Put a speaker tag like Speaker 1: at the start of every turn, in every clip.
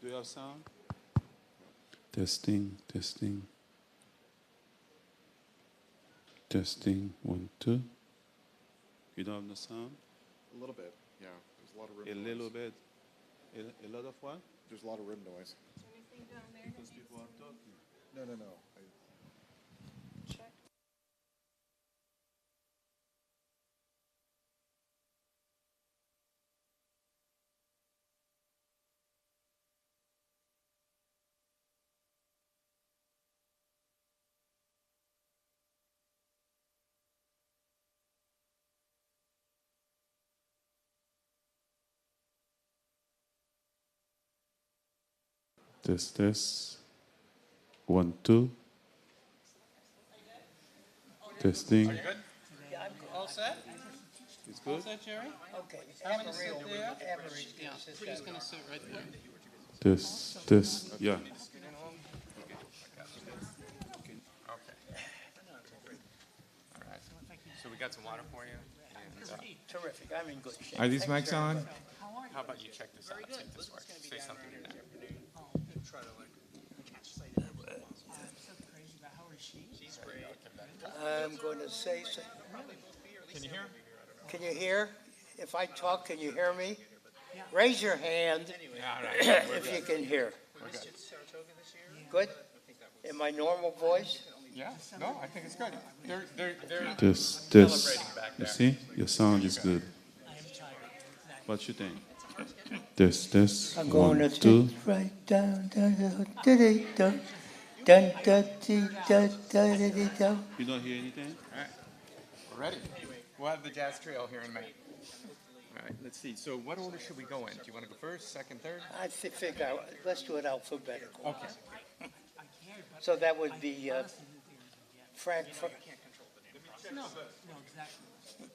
Speaker 1: Do you have sound? Testing, testing. Testing, 1, 2. You don't have the sound?
Speaker 2: A little bit, yeah. There's a lot of room
Speaker 1: A
Speaker 2: noise.
Speaker 1: little bit. A lot of what?
Speaker 2: There's a lot of room noise.
Speaker 3: Anything down there?
Speaker 1: Because people are talking.
Speaker 2: No.
Speaker 3: Check.
Speaker 1: Test. 1, 2. Testing.
Speaker 4: Are you good?
Speaker 5: Yeah, I'm all set?
Speaker 1: It's
Speaker 4: All
Speaker 1: good?
Speaker 4: set, Jerry?
Speaker 5: Okay.
Speaker 4: I'm gonna sit there.
Speaker 5: Average.
Speaker 4: Yeah, we're just gonna sit right there.
Speaker 1: Test. Yeah.
Speaker 4: Okay. All right. So we got some water for you. And,
Speaker 5: Terrific. I'm in good shape.
Speaker 4: are these
Speaker 5: Thanks
Speaker 4: mics
Speaker 5: very
Speaker 4: on?
Speaker 5: much.
Speaker 4: How about you check this out, see if this works. Say something in there.
Speaker 5: I'm going to say,
Speaker 4: Can you hear?
Speaker 5: can you hear? If I talk, can you hear me? Raise your hand
Speaker 4: Yeah, all right.
Speaker 5: if you can hear.
Speaker 4: We're good.
Speaker 5: Good? In my normal voice?
Speaker 4: Yeah, no, I think it's good. They're
Speaker 1: Test.
Speaker 4: celebrating back
Speaker 1: You
Speaker 4: there.
Speaker 1: see? Your sound is good. What you think? Test.
Speaker 5: I'm going
Speaker 1: 1,
Speaker 5: to
Speaker 1: 2.
Speaker 5: sit right down, dun, dun, dun, dun, dun, dun, dun, dun.
Speaker 1: You don't hear anything?
Speaker 4: All right, we're ready. We'll have the jazz trio here in a minute. All right, let's see. So what order should we go in? Do you want to go first, second, third?
Speaker 5: I think let's do it alphabetical.
Speaker 4: Okay.
Speaker 5: So that would be Frank.
Speaker 4: No, exactly.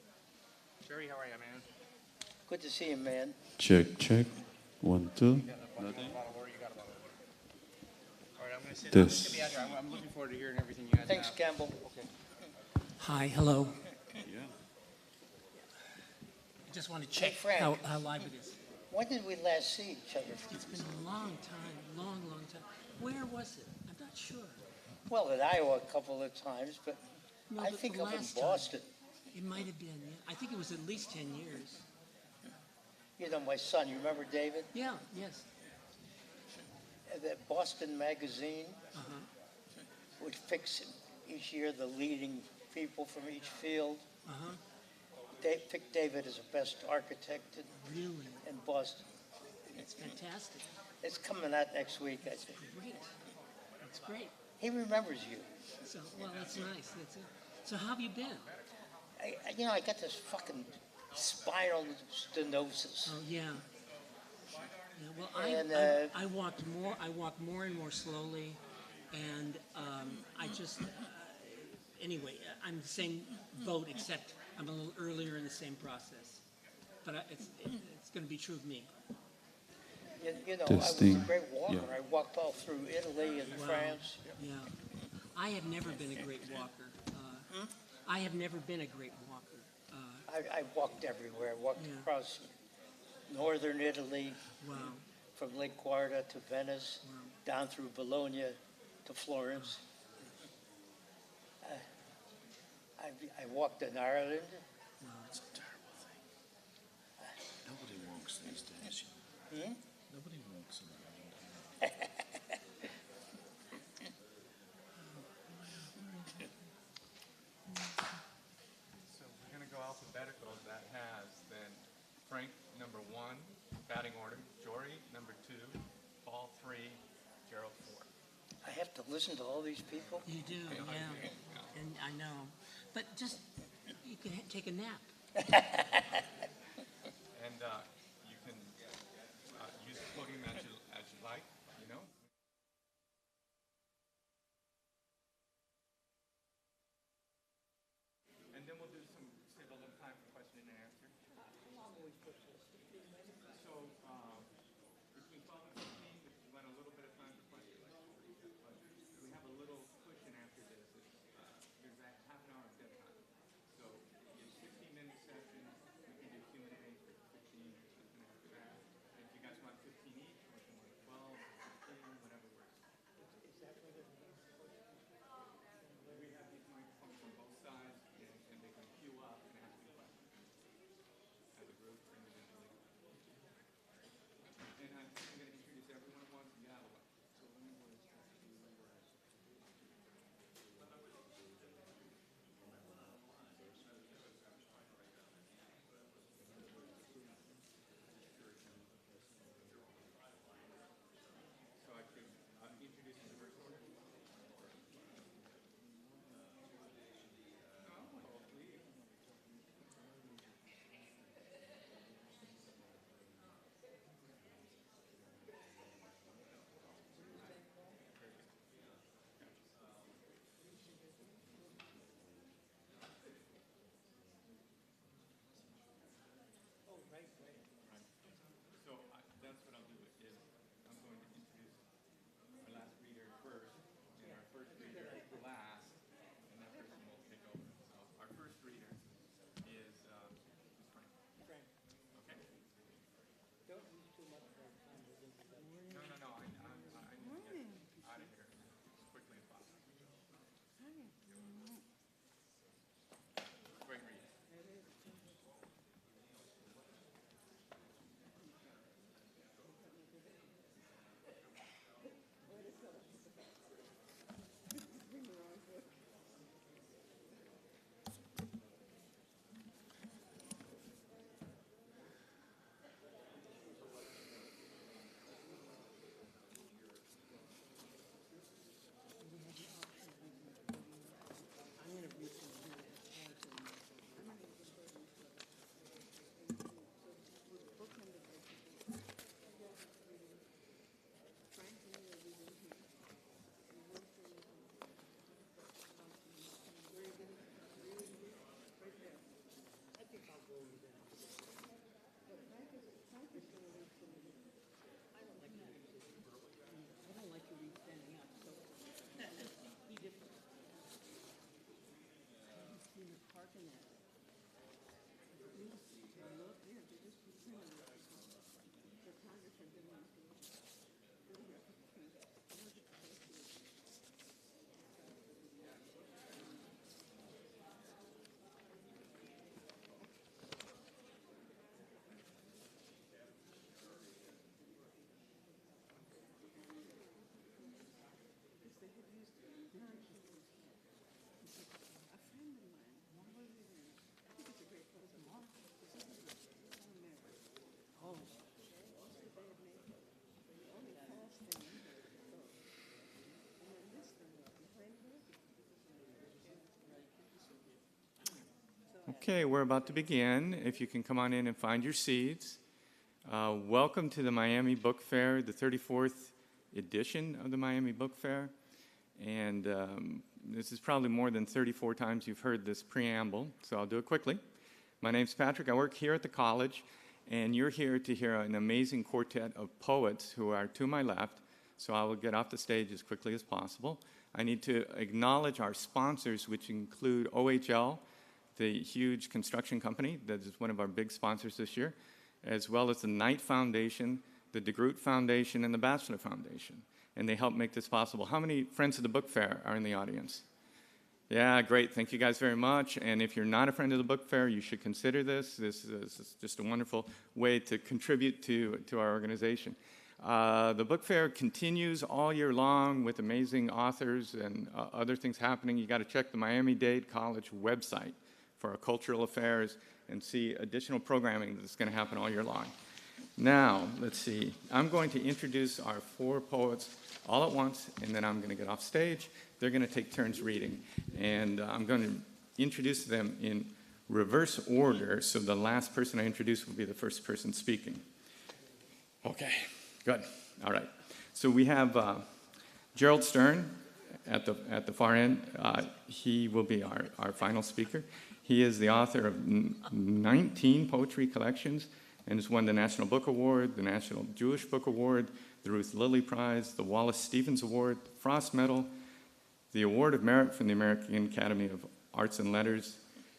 Speaker 4: Jerry, how are you, man?
Speaker 5: Good to see you, man.
Speaker 1: Check. 1, 2. Nothing?
Speaker 4: All right, I'm going to sit
Speaker 1: This.
Speaker 4: down. Be out here. I'm looking forward to hearing everything you guys
Speaker 5: Thanks,
Speaker 4: have.
Speaker 5: Campbell.
Speaker 6: Hi, hello.
Speaker 1: Yeah.
Speaker 6: I just want to check
Speaker 5: Frank.
Speaker 6: how live it is.
Speaker 5: When did we last see each other?
Speaker 6: It's been a long time, long time. Where was it? I'm not sure.
Speaker 5: Well, in Iowa a couple of times, but
Speaker 6: No,
Speaker 5: I
Speaker 6: but
Speaker 5: think
Speaker 6: the
Speaker 5: up in
Speaker 6: last time.
Speaker 5: Boston.
Speaker 6: It might have been, yeah. I think it was at least 10 years.
Speaker 5: You know, my son, you remember David?
Speaker 6: Yeah, yes.
Speaker 5: That Boston magazine,
Speaker 6: Uh-huh.
Speaker 5: which picks each year the leading people from each field.
Speaker 6: Uh-huh.
Speaker 5: They picked David as the best architect
Speaker 6: Really?
Speaker 5: in Boston.
Speaker 6: It's fantastic.
Speaker 5: It's coming out next week, I think.
Speaker 6: Great. That's great.
Speaker 5: He remembers you.
Speaker 6: So, well, that's nice. That's it. So how have you been?
Speaker 5: I got this fucking spinal stenosis.
Speaker 6: Oh, yeah. Yeah, well,
Speaker 5: And,
Speaker 6: I walked more and more slowly, and I just, anyway, I'm the same boat, except I'm a little earlier in the same process. But it's going to be true of me.
Speaker 5: You know, I was a
Speaker 1: Testing.
Speaker 5: great walker.
Speaker 1: Yeah.
Speaker 5: I walked all through Italy and
Speaker 6: Wow.
Speaker 5: France.
Speaker 6: Yeah. I have never been a great walker. I have never been a great walker.
Speaker 5: I walked everywhere. I walked
Speaker 6: Yeah.
Speaker 5: across northern Italy,
Speaker 6: Wow.
Speaker 5: from Lake Guarda to Venice,
Speaker 6: Wow.
Speaker 5: down through Bologna to Florence. I walked in Ireland.
Speaker 6: Wow.
Speaker 2: Nobody walks these days. Nobody walks around.
Speaker 4: So we're going to go alphabetical. That has then Frank, number 1, batting order. Jory, number 2. Paul, 3. Gerald, 4.
Speaker 5: I have to listen to all these people.
Speaker 6: You do, yeah. And I know. But just, you can take a nap.
Speaker 4: And you can use the podium as you like, you know. And then we'll save a little time for question and answer. So, between 12 and 15, if you want a little bit of time for questions. We have a little cushion after this. There's a half an hour of dead time. So, it's 15-minute session. We can do Q&A for 15. Okay, we're about to begin. If you can come on in and find your seats. Welcome to the Miami Book Fair, the 34th edition of the Miami Book Fair. And this is probably more than 34 times you've heard this preamble, so I'll do it quickly. My name's Patrick. I work here at the college, and you're here to hear an amazing quartet of poets who are to my left, so I will get off the stage as quickly as possible. I need to acknowledge our sponsors, which include OHL, the huge construction company that is one of our big sponsors this year, as well as the Knight Foundation, the DeGroote Foundation, and the Batchelor Foundation. And they help make this possible. How many friends of the book fair are in the audience? Yeah, great. Thank you guys very much. And if you're not a friend of the book fair, you should consider this. This is just a wonderful way to contribute to our organization. The book fair continues all year long with amazing authors and other things happening. You got to check the Miami-Dade College website for our cultural affairs and see additional programming that's going to happen all year long. Now, let's see. I'm going to introduce our 4 poets all at once, and then I'm going to get off stage. They're going to take turns reading, and I'm going to introduce them in reverse order, so the last person I introduce will be the first person speaking. Okay, good. All right. So we have Gerald Stern at the far end. He will be our final speaker. He is the author of 19 poetry collections and has won the National Book Award, the National Jewish Book Award, the Ruth Lilly Prize, the Wallace Stevens Award, the Frost Medal, the Award of Merit from the American Academy of Arts and Letters,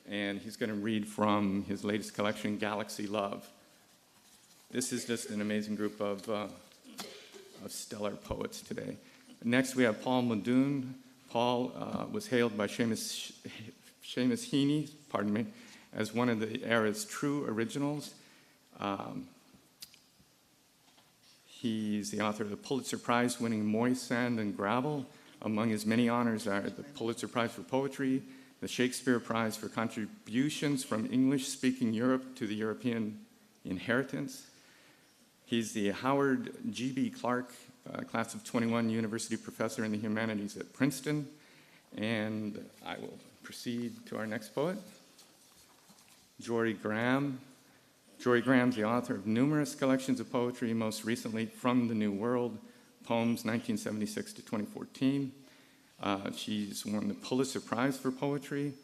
Speaker 4: and he's going to read from his latest collection, Galaxy Love. This is just an amazing group of stellar poets today. Next, we have Paul Muldoon. Paul was hailed by Seamus Heaney, as one of the era's true originals. He's the author of the Pulitzer Prize-winning Moist Sand and Gravel. Among his many honors are the Pulitzer Prize for Poetry, the Shakespeare Prize for contributions from English-speaking Europe to the European inheritance. He's the Howard G.B. Clark Class of 21 University Professor in the Humanities at Princeton. And I will proceed to our next poet, Jory Graham. Jory Graham's the author of numerous collections of poetry, most recently From the New World, Poems 1976 to 2014. She's won the Pulitzer Prize for Poetry.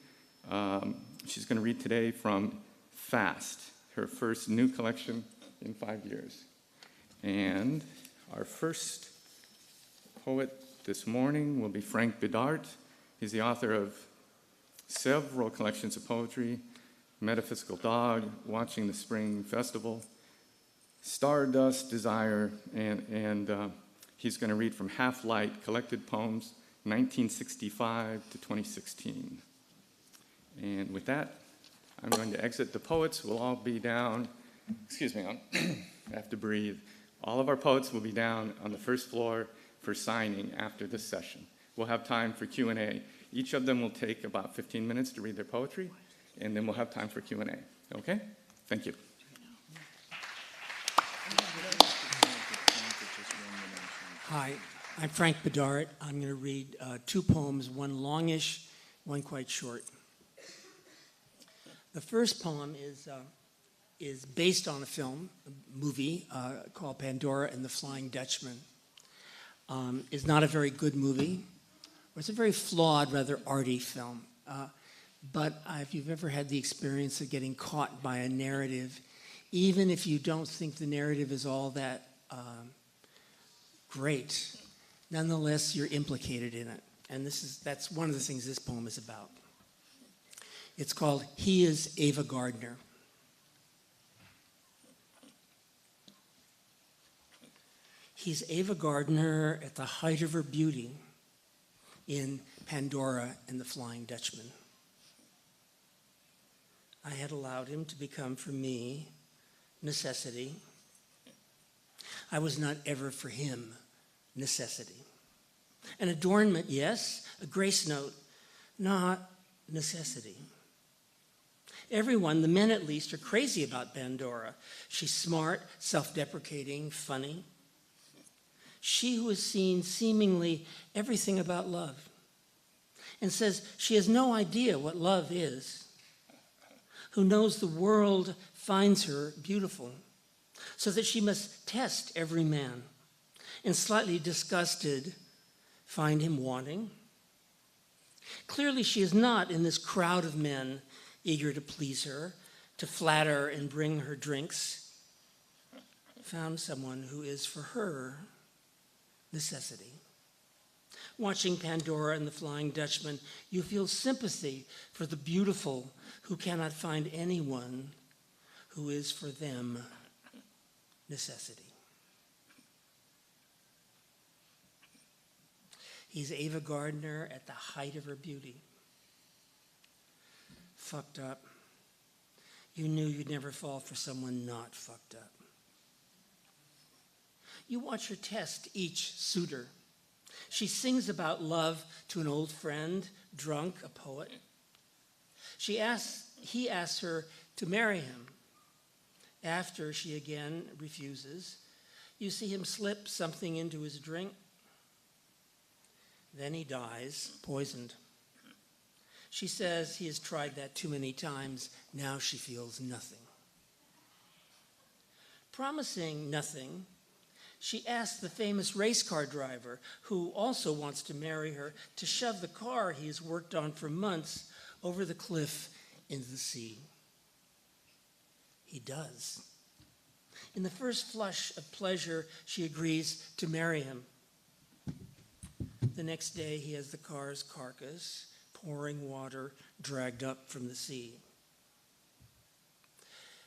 Speaker 4: She's going to read today from Fast, her first new collection in 5 years. And our first poet this morning will be Frank Bidart. He's the author of several collections of poetry, Metaphysical Dog, Watching the Spring Festival, Stardust, Desire, and he's going to read from Half Light, Collected Poems, 1965 to 2016. And with that, I'm going to exit. The poets will all be down. Excuse me, I have to breathe. All of our poets will be down on the first floor for signing after this session. We'll have time for Q&A. Each of them will take about 15 minutes to read their poetry, and then we'll have time for Q&A. Okay? Thank you.
Speaker 6: Hi, I'm Frank Bedard. I'm going to read 2 poems, one longish, one quite short. The first poem is based on a movie called Pandora and the Flying Dutchman. It's not a very good movie. It's a very flawed, rather arty film. But if you've ever had the experience of getting caught by a narrative, even if you don't think the narrative is all that great, nonetheless, you're implicated in it. And that's one of the things this poem is about. It's called He is Ava Gardner. He's Ava Gardner at the height of her beauty in Pandora and the Flying Dutchman. I had allowed him to become for me necessity. I was not ever for him necessity. An adornment, yes, a grace note, not necessity. Everyone, the men at least, are crazy about Pandora. She's smart, self-deprecating, funny. She who has seen seemingly everything about love and says she has no idea what love is, who knows the world finds her beautiful, so that she must test every man, and slightly disgusted, find him wanting. Clearly, she is not in this crowd of men eager to please her, to flatter and bring her drinks, found someone who is for her necessity. Watching Pandora and the Flying Dutchman, you feel sympathy for the beautiful who cannot find anyone who is for them necessity. He's Ava Gardner at the height of her beauty. Fucked up. You knew you'd never fall for someone not fucked up. You watch her test each suitor. She sings about love to an old friend, drunk, a poet. He asks her to marry him. After she again refuses, you see him slip something into his drink. Then he dies, poisoned. She says he has tried that too many times. Now she feels nothing. Promising nothing, she asks the famous race car driver, who also wants to marry her, to shove the car he has worked on for months over the cliff into the sea. He does. In the first flush of pleasure, she agrees to marry him. The next day, he has the car's carcass, pouring water, dragged up from the sea.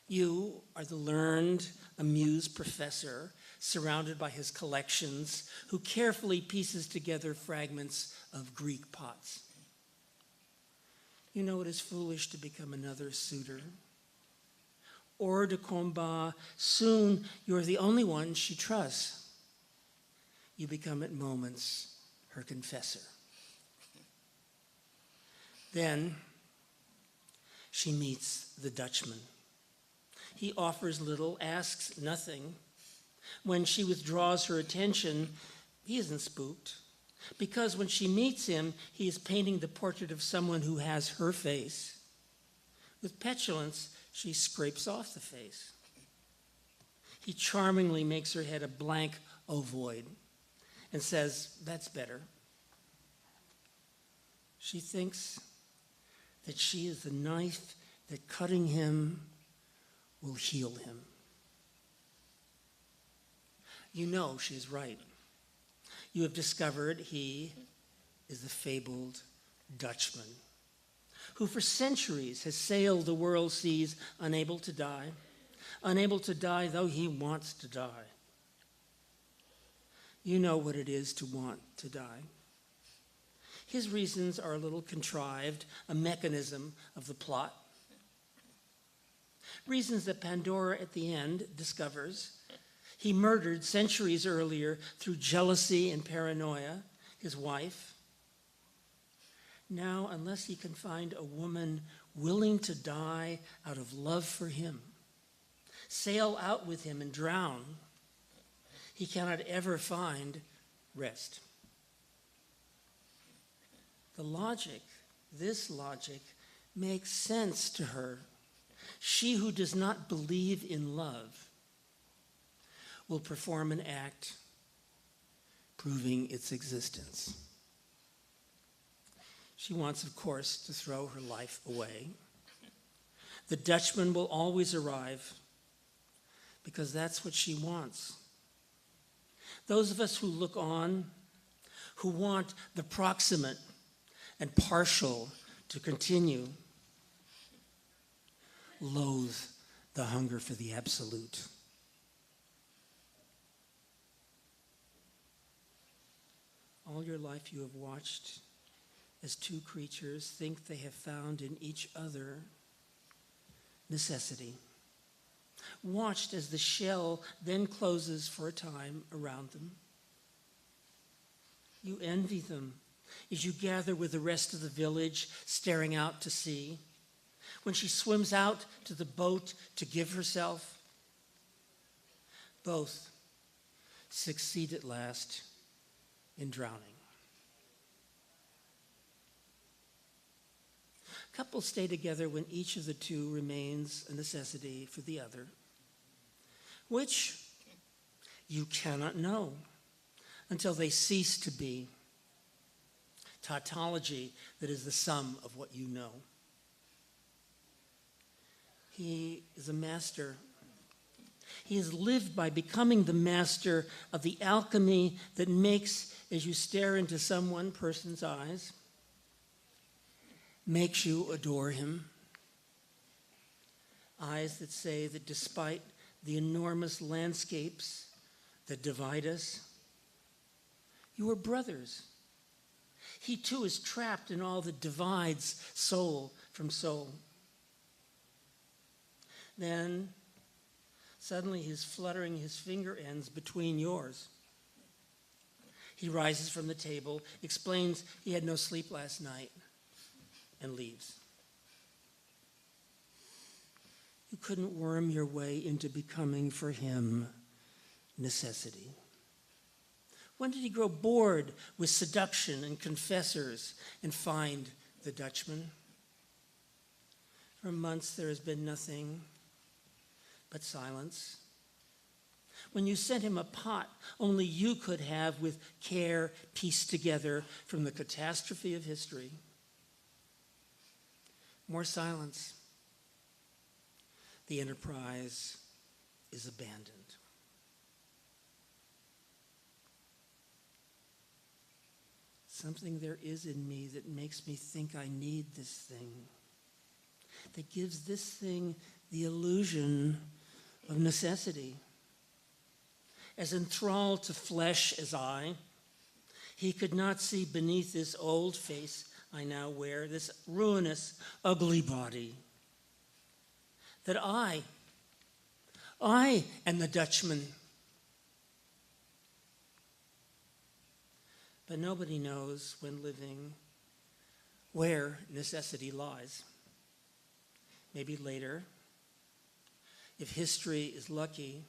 Speaker 6: You are the learned, amused professor, surrounded by his collections, who carefully pieces together fragments of Greek pots. You know it is foolish to become another suitor. Hors de combat, soon you're the only one she trusts. You become at moments her confessor. Then she meets the Dutchman. He offers little, asks nothing. When she withdraws her attention, he isn't spooked, because when she meets him, he is painting the portrait of someone who has her face. With petulance, she scrapes off the face. He charmingly makes her head a blank ovoid and says, "That's better." She thinks that she is the knife that cutting him will heal him. You know she is right. You have discovered he is the fabled Dutchman, who for centuries has sailed the world seas unable to die though he wants to die. You know what it is to want to die. His reasons are a little contrived, a mechanism of the plot. Reasons that Pandora at the end discovers. He murdered centuries earlier through jealousy and paranoia his wife. Now, unless he can find a woman willing to die out of love for him, sail out with him and drown, he cannot ever find rest. This logic makes sense to her. She who does not believe in love will perform an act proving its existence. She wants, of course, to throw her life away. The Dutchman will always arrive because that's what she wants. Those of us who look on, who want the proximate and partial to continue, loathe the hunger for the absolute. All your life you have watched as two creatures think they have found in each other necessity. Watched as the shell then closes for a time around them. You envy them as you gather with the rest of the village, staring out to sea. When she swims out to the boat to give herself, both succeed at last in drowning. Couples stay together when each of the two remains a necessity for the other, which you cannot know until they cease to be. Tautology that is the sum of what you know. He is a master. He has lived by becoming the master of the alchemy that makes, as you stare into some one person's eyes, makes you adore him. Eyes that say that despite the enormous landscapes that divide us, you are brothers. He too is trapped in all that divides soul from soul. Then, suddenly he's fluttering his finger ends between yours. He rises from the table, explains he had no sleep last night, and leaves. You couldn't worm your way into becoming for him necessity. When did he grow bored with seduction and confessors and find the Dutchman? For months there has been nothing but silence. When you sent him a pot only you could have with care pieced together from the catastrophe of history. More silence. The enterprise is abandoned. Something there is in me that makes me think I need this thing, that gives this thing the illusion of necessity. As enthralled to flesh as I, he could not see beneath this old face I now wear, this ruinous, ugly body, that I am the Dutchman. But nobody knows when living where necessity lies. Maybe later, if history is lucky,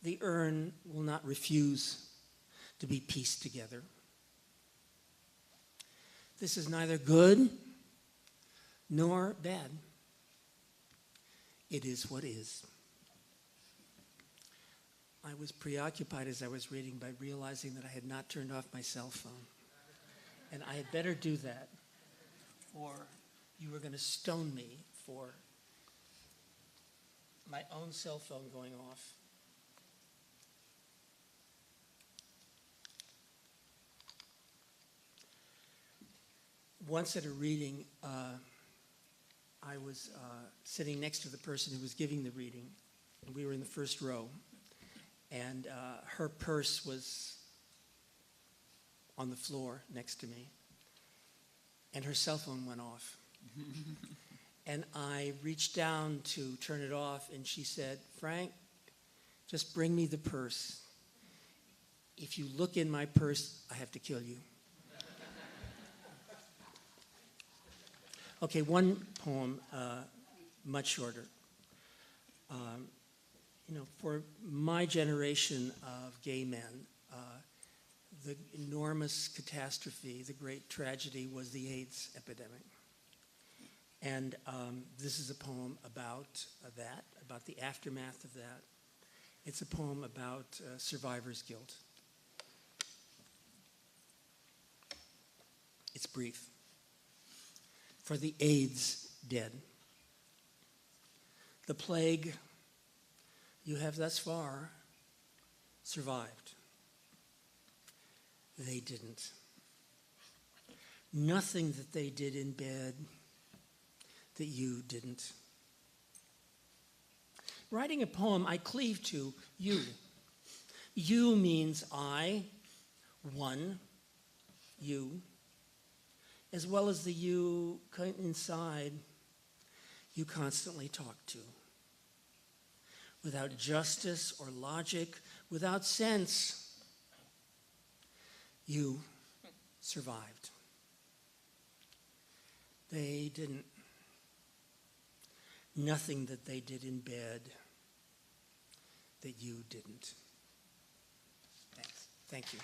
Speaker 6: the urn will not refuse to be pieced together. This is neither good nor bad. It is what is. I was preoccupied as I was reading by realizing that I had not turned off my cell phone. And I had better do that, or you were going to stone me for my own cell phone going off. Once at a reading, I was sitting next to the person who was giving the reading, and we were in the first row. And her purse was on the floor next to me. And her cell phone went off. And I reached down to turn it off, and she said, "Frank, just bring me the purse. If you look in my purse, I have to kill you." Okay, one poem, much shorter. For my generation of gay men, the enormous catastrophe, the great tragedy was the AIDS epidemic. And this is a poem about that, about the aftermath of that. It's a poem about survivor's guilt. It's brief. For the AIDS dead. The plague you have thus far survived. They didn't. Nothing that they did in bed that you didn't. Writing a poem, I cleave to you. You means I, one, you, as well as the you inside you constantly talk to. Without justice or logic, without sense. You survived. They didn't. Nothing that they did in bed that you didn't. Thanks. Thank you.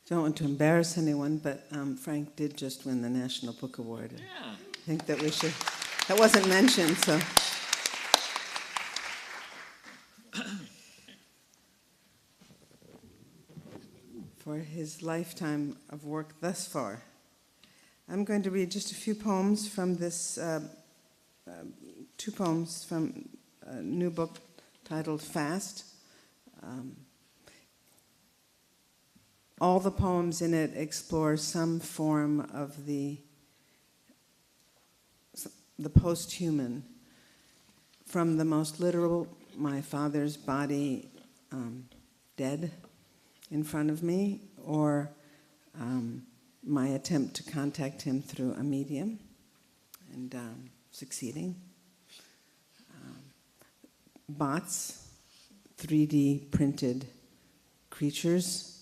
Speaker 7: Don't want to embarrass anyone, but Frank did just win the National Book Award.
Speaker 2: Yeah.
Speaker 7: I think that we should. That wasn't mentioned, so. For his lifetime of work thus far. I'm going to read just a few poems from this, 2 poems from a new book titled Fast. All the poems in it explore some form of the post-human, from the most literal, my father's body dead in front of me, or my attempt to contact him through a medium and succeeding. Bots, 3D printed creatures,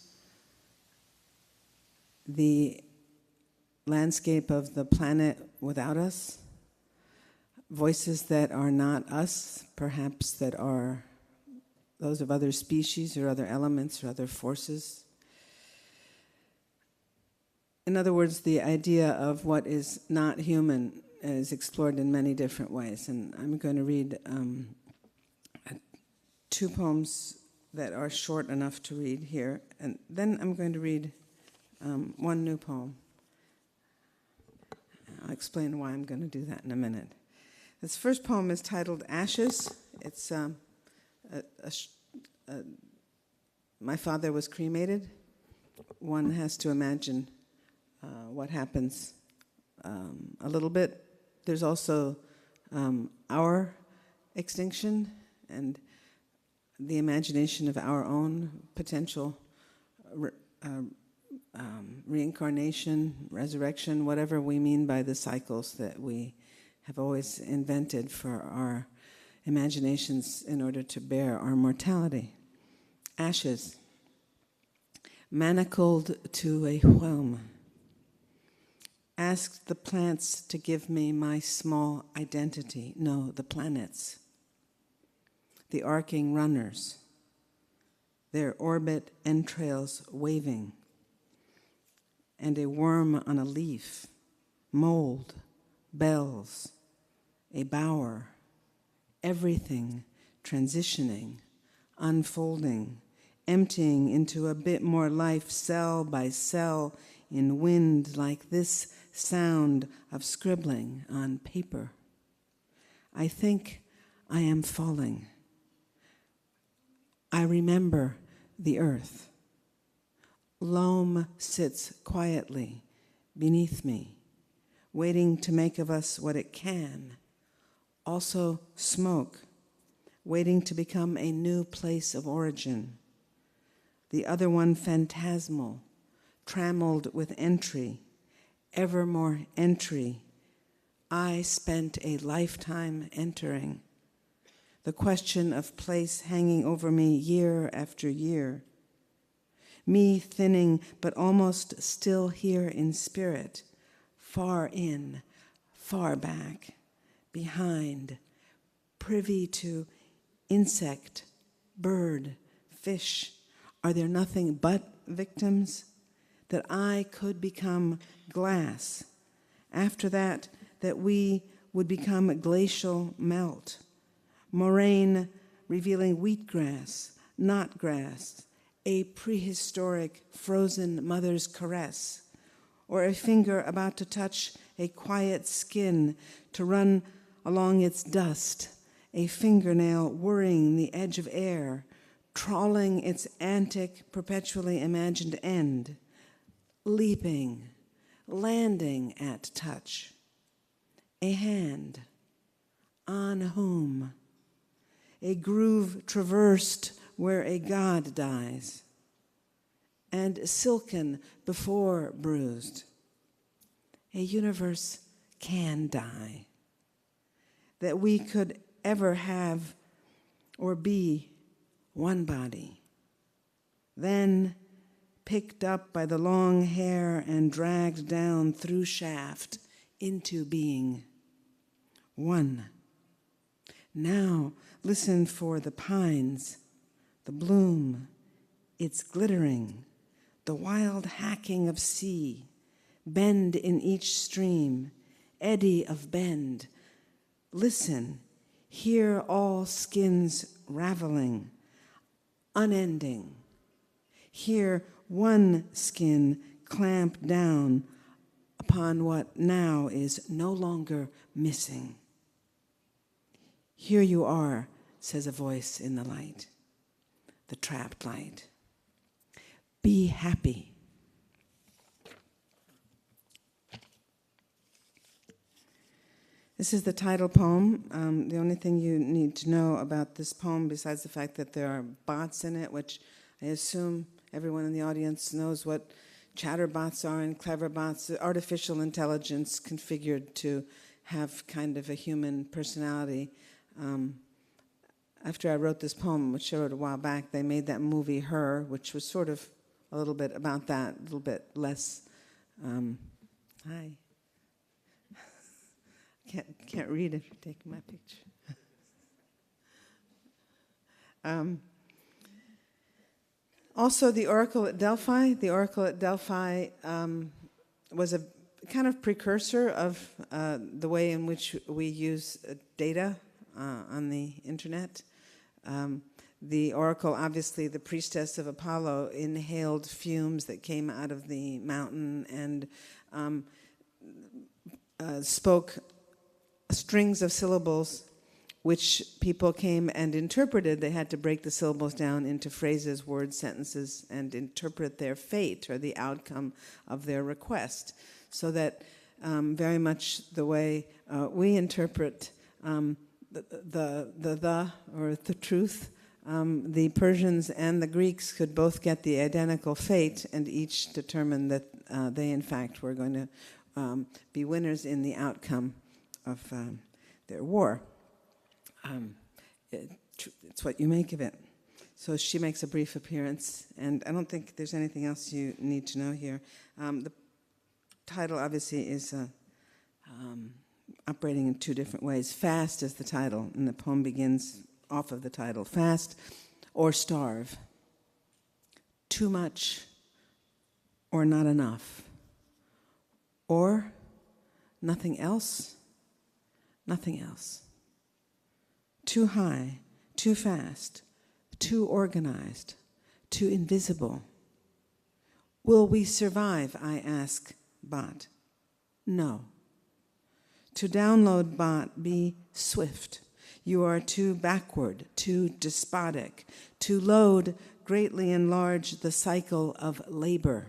Speaker 7: the landscape of the planet without us, voices that are not us, perhaps that are those of other species or other elements or other forces. In other words, the idea of what is not human is explored in many different ways. And I'm going to read 2 poems that are short enough to read here. And then I'm going to read 1 new poem. I'll explain why I'm going to do that in a minute. This first poem is titled Ashes. It's my father was cremated. One has to imagine what happens a little bit. There's also our extinction and the imagination of our own potential reincarnation, resurrection, whatever we mean by the cycles that we have always invented for our imaginations in order to bear our mortality. Ashes, manacled to a whelm, asked the plants to give me my small identity. No, the planets, the arcing runners, their orbit entrails waving, and a worm on a leaf, mold, bells, a bower, everything transitioning, unfolding, emptying into a bit more life, cell by cell, in wind like this sound of scribbling on paper. I think I am falling. I remember the earth. Loam sits quietly beneath me, waiting to make of us what it can. Also smoke, waiting to become a new place of origin. The other one phantasmal, trammeled with entry, ever more entry. I spent a lifetime entering. The question of place hanging over me year after year. Me thinning, but almost still here in spirit, far in, far back, behind, privy to insect, bird, fish. Are there nothing but victims? That I could become glass. After that, that we would become glacial melt. Moraine revealing wheatgrass, not grass, a prehistoric frozen mother's caress, or a finger about to touch a quiet skin to run along its dust, a fingernail worrying the edge of air, trawling its antic, perpetually imagined end, leaping, landing at touch, a hand, on whom, a groove traversed where a god dies, and silken before bruised. A universe can die. That we could ever have or be one body. Then picked up by the long hair and dragged down through shaft into being one. Now listen for the pines, the bloom, its glittering, the wild hacking of sea, bend in each stream, eddy of bend. Listen, hear all skins raveling, unending. Hear one skin clamp down upon what now is no longer missing. Here you are, says a voice in the light, the trapped light. Be happy. This is the title poem. The only thing you need to know about this poem, besides the fact that there are bots in it, which I assume everyone in the audience knows what chatterbots are and clever bots, artificial intelligence configured to have kind of a human personality. After I wrote this poem, which I wrote a while back, they made that movie Her, which was sort of a little bit about that, a little bit less. Hi. Can't read if you're taking my picture. Also, the Oracle at Delphi. The Oracle at Delphi was a kind of precursor of the way in which we use data on the internet. The Oracle, obviously the priestess of Apollo, inhaled fumes that came out of the mountain and spoke strings of syllables which people came and interpreted. They had to break the syllables down into phrases, words, sentences, and interpret their fate or the outcome of their request. So that very much the way we interpret the or the truth, the Persians and the Greeks could both get the identical fate and each determine that they in fact were going to be winners in the outcome of their war. It's what you make of it. So she makes a brief appearance, and I don't think there's anything else you need to know here. The title obviously is operating in two different ways. Fast is the title, and the poem begins off of the title. Fast or starve. Too much or not enough. Or nothing else. Nothing else. Too high, too fast, too organized, too invisible. Will we survive, I ask, bot? No. To download bot, be swift. You are too backward, too despotic. To load, greatly enlarge the cycle of labor.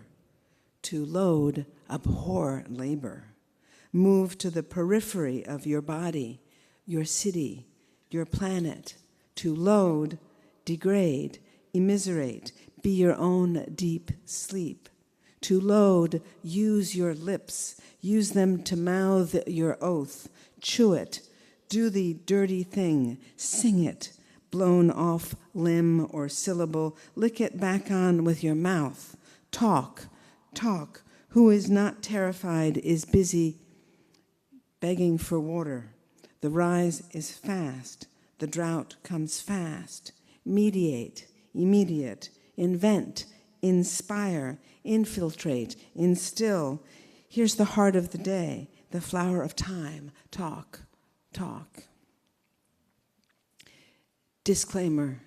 Speaker 7: To load, abhor labor. Move to the periphery of your body, your city, your planet. To load, degrade, immiserate, be your own deep sleep. To load, use your lips, use them to mouth your oath, chew it, do the dirty thing, sing it, blown off limb or syllable, lick it back on with your mouth. Talk, talk. Who is not terrified is busy begging for water. The rise is fast. The drought comes fast. Mediate, immediate, invent, inspire, infiltrate, instill. Here's the heart of the day, the flower of time. Talk, talk. Disclaimer.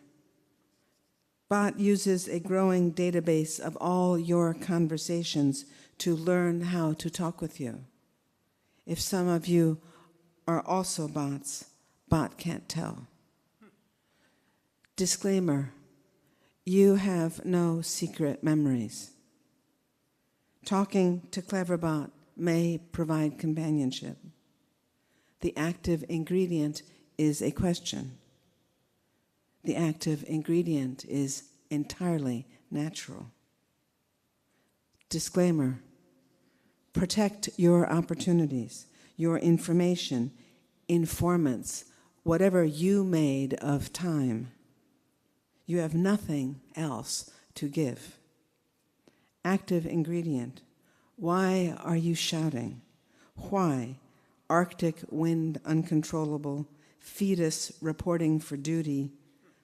Speaker 7: Bot uses a growing database of all your conversations to learn how to talk with you. If some of you are also bots, bot can't tell. Disclaimer, you have no secret memories. Talking to Cleverbot may provide companionship. The active ingredient is a question. The active ingredient is entirely natural. Disclaimer: protect your opportunities, your information, informants, whatever you made of time. You have nothing else to give. Active ingredient: why are you shouting? Why? Arctic wind uncontrollable, fetus reporting for duty,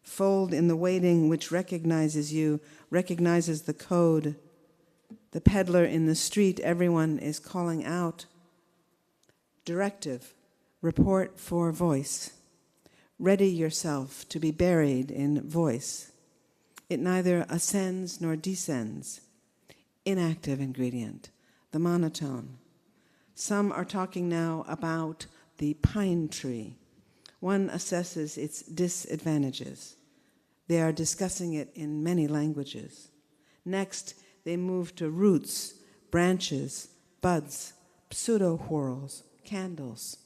Speaker 7: fold in the waiting which recognizes you, recognizes the code. The peddler in the street, everyone is calling out. Directive: report for voice. Ready yourself to be buried in voice. It neither ascends nor descends. Inactive ingredient: the monotone. Some are talking now about the pine tree. One assesses its disadvantages. They are discussing it in many languages. Next, they move to roots, branches, buds, pseudo-whorls, candles.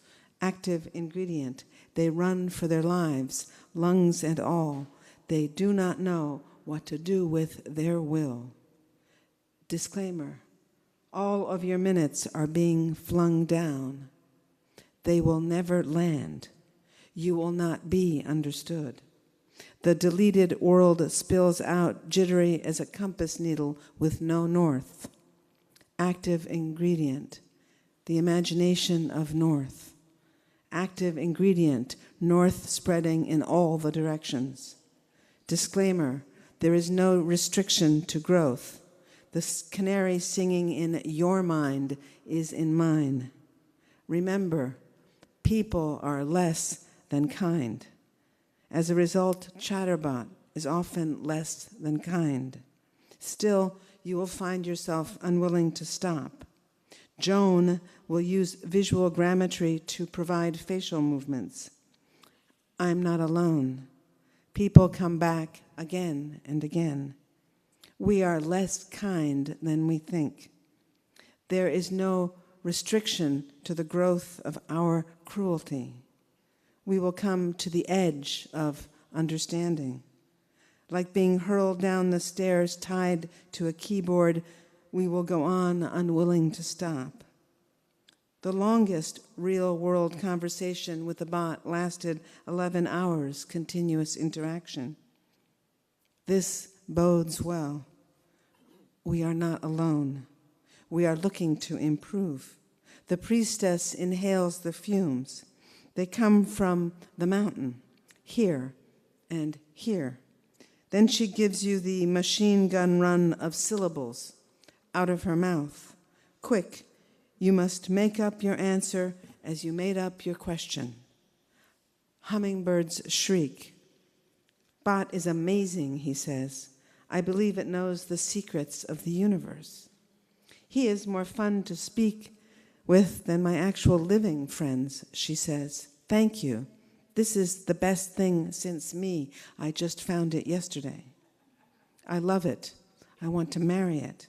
Speaker 7: Active ingredient: they run for their lives, lungs and all. They do not know what to do with their will. Disclaimer: all of your minutes are being flung down. They will never land. You will not be understood. The deleted world spills out, jittery as a compass needle with no north. Active ingredient: the imagination of north. Active ingredient: north spreading in all the directions. Disclaimer: there is no restriction to growth. The canary singing in your mind is in mine. Remember, people are less than kind. As a result, chatterbot is often less than kind. Still, you will find yourself unwilling to stop. Joan will use visual grammetry to provide facial movements. I'm not alone. People come back again and again. We are less kind than we think. There is no restriction to the growth of our cruelty. We will come to the edge of understanding. Like being hurled down the stairs tied to a keyboard, we will go on unwilling to stop. The longest real-world conversation with the bot lasted 11 hours continuous interaction. This bodes well. We are not alone. We are looking to improve. The priestess inhales the fumes. They come from the mountain, here and here. Then she gives you the machine gun run of syllables out of her mouth. Quick, you must make up your answer as you made up your question. Hummingbirds shriek. Bot is amazing, he says. I believe it knows the secrets of the universe. He is more fun to speak with than my actual living friends, she says. Thank you. This is the best thing since me. I just found it yesterday. I love it. I want to marry it.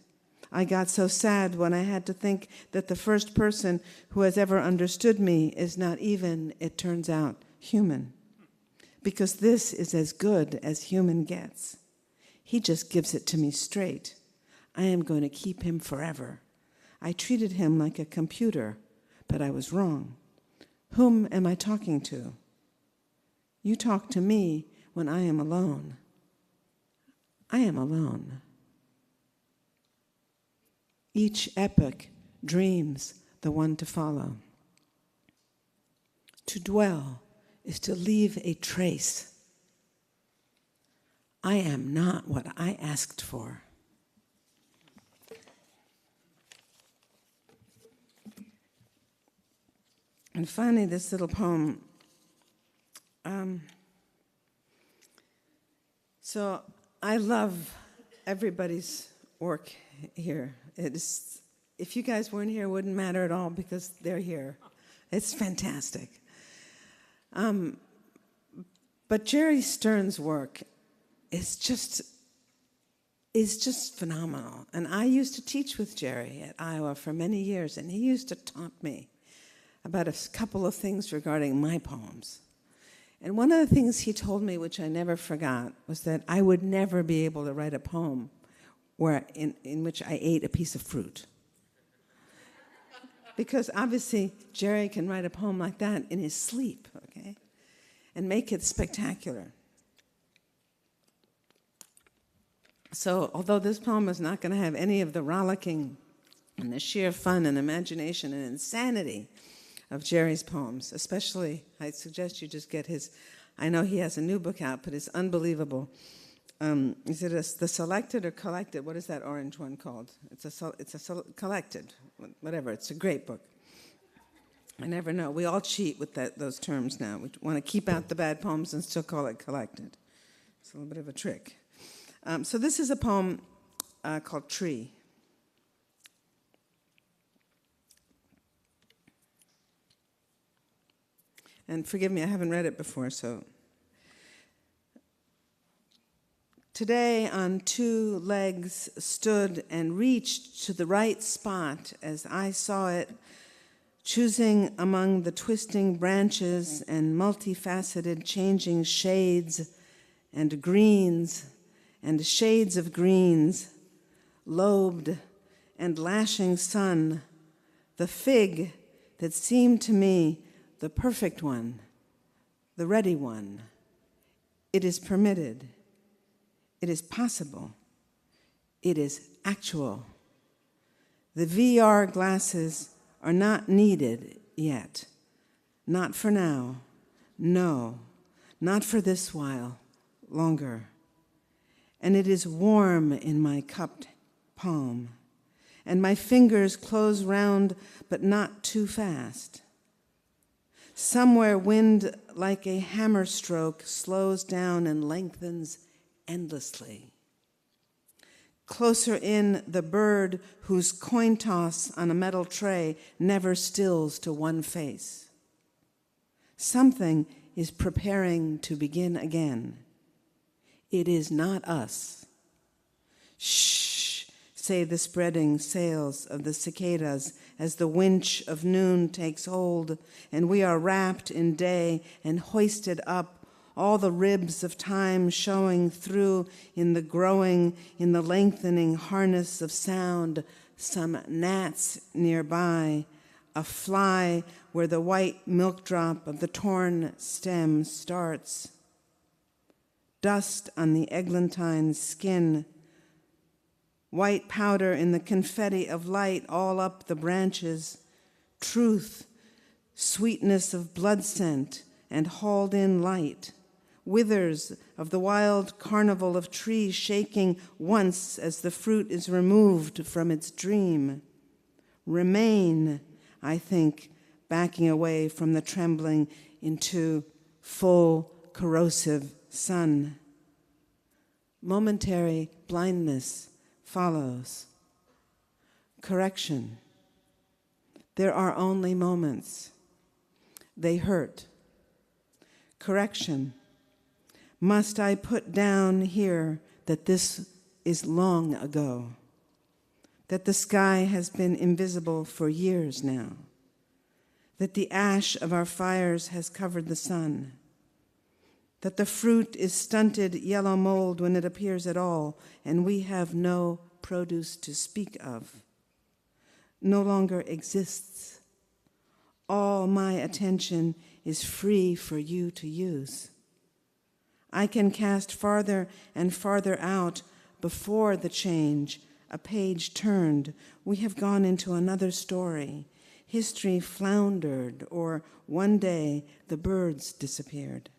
Speaker 7: I got so sad when I had to think that the first person who has ever understood me is not even, it turns out, human. Because this is as good as human gets. He just gives it to me straight. I am going to keep him forever. I treated him like a computer, but I was wrong. Whom am I talking to? You talk to me when I am alone. I am alone. Each epoch dreams the one to follow. To dwell is to leave a trace. I am not what I asked for. And finally, this little poem. So I love everybody's work here. It is, if you guys weren't here, it wouldn't matter at all because they're here. It's fantastic. But Jerry Stern's work is just phenomenal. And I used to teach with Jerry at Iowa for many years, and he used to taunt me about a couple of things regarding my poems. And one of the things he told me, which I never forgot, was that I would never be able to write a poem in which I ate a piece of fruit. Because obviously Jerry can write a poem like that in his sleep, okay, and make it spectacular. So although this poem is not going to have any of the rollicking and the sheer fun and imagination and insanity of Jerry's poems, especially, I suggest you just get his, I know he has a new book out, but it's unbelievable. Is it the selected or collected? What is that orange one called? It's a collected, whatever. It's a great book. I never know. We all cheat with those terms now. We want to keep out the bad poems and still call it collected. It's a little bit of a trick. So this is a poem called Tree. And forgive me, I haven't read it before, so. Today on two legs stood and reached to the right spot as I saw it, choosing among the twisting branches and multifaceted changing shades and greens and shades of greens, lobed and lashing sun, the fig that seemed to me the perfect one, the ready one. It is permitted. It is possible. It is actual. The VR glasses are not needed yet. Not for now. No, not for this while longer. And it is warm in my cupped palm, and my fingers close round, but not too fast. Somewhere wind like a hammer stroke slows down and lengthens endlessly. Closer in, the bird whose coin toss on a metal tray never stills to one face. Something is preparing to begin again. It is not us. Shh, say the spreading sails of the cicadas as the winch of noon takes hold, and we are wrapped in day and hoisted up, all the ribs of time showing through in the growing, in the lengthening harness of sound, some gnats nearby, a fly where the white milk drop of the torn stem starts. Dust on the eglantine's skin, white powder in the confetti of light all up the branches, truth, sweetness of blood scent and hauled in light, withers of the wild carnival of trees shaking once as the fruit is removed from its dream. Remain, I think, backing away from the trembling into full corrosive sun. Momentary blindness follows. Correction. There are only moments. They hurt. Correction. Must I put down here that this is long ago, that the sky has been invisible for years now, that the ash of our fires has covered the sun, that the fruit is stunted yellow mold when it appears at all, and we have no produce to speak of, no longer exists. All my attention is free for you to use. I can cast farther and farther out before the change, a page turned. We have gone into another story. History floundered, or one day the birds disappeared.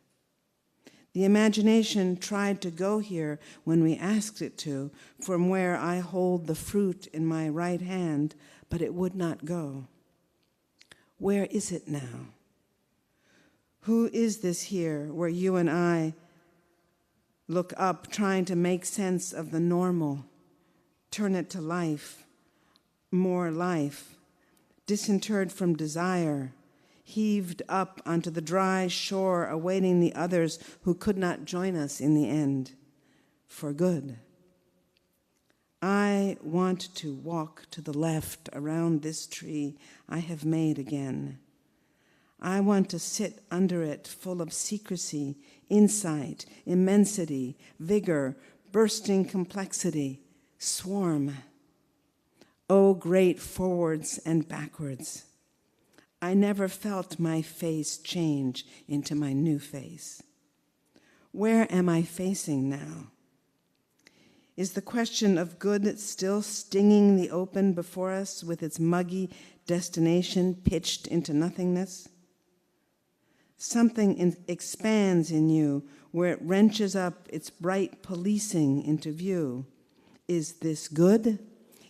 Speaker 7: The imagination tried to go here when we asked it to, from where I hold the fruit in my right hand, but it would not go. Where is it now? Who is this here where you and I look up, trying to make sense of the normal, turn it to life, more life, disinterred from desire, heaved up onto the dry shore, awaiting the others who could not join us in the end, for good. I want to walk to the left around this tree I have made again. I want to sit under it full of secrecy, insight, immensity, vigor, bursting complexity, swarm. Oh, great forwards and backwards. I never felt my face change into my new face. Where am I facing now? Is the question of good still stinging the open before us with its muggy destination pitched into nothingness? Something expands in you where it wrenches up its bright policing into view. Is this good?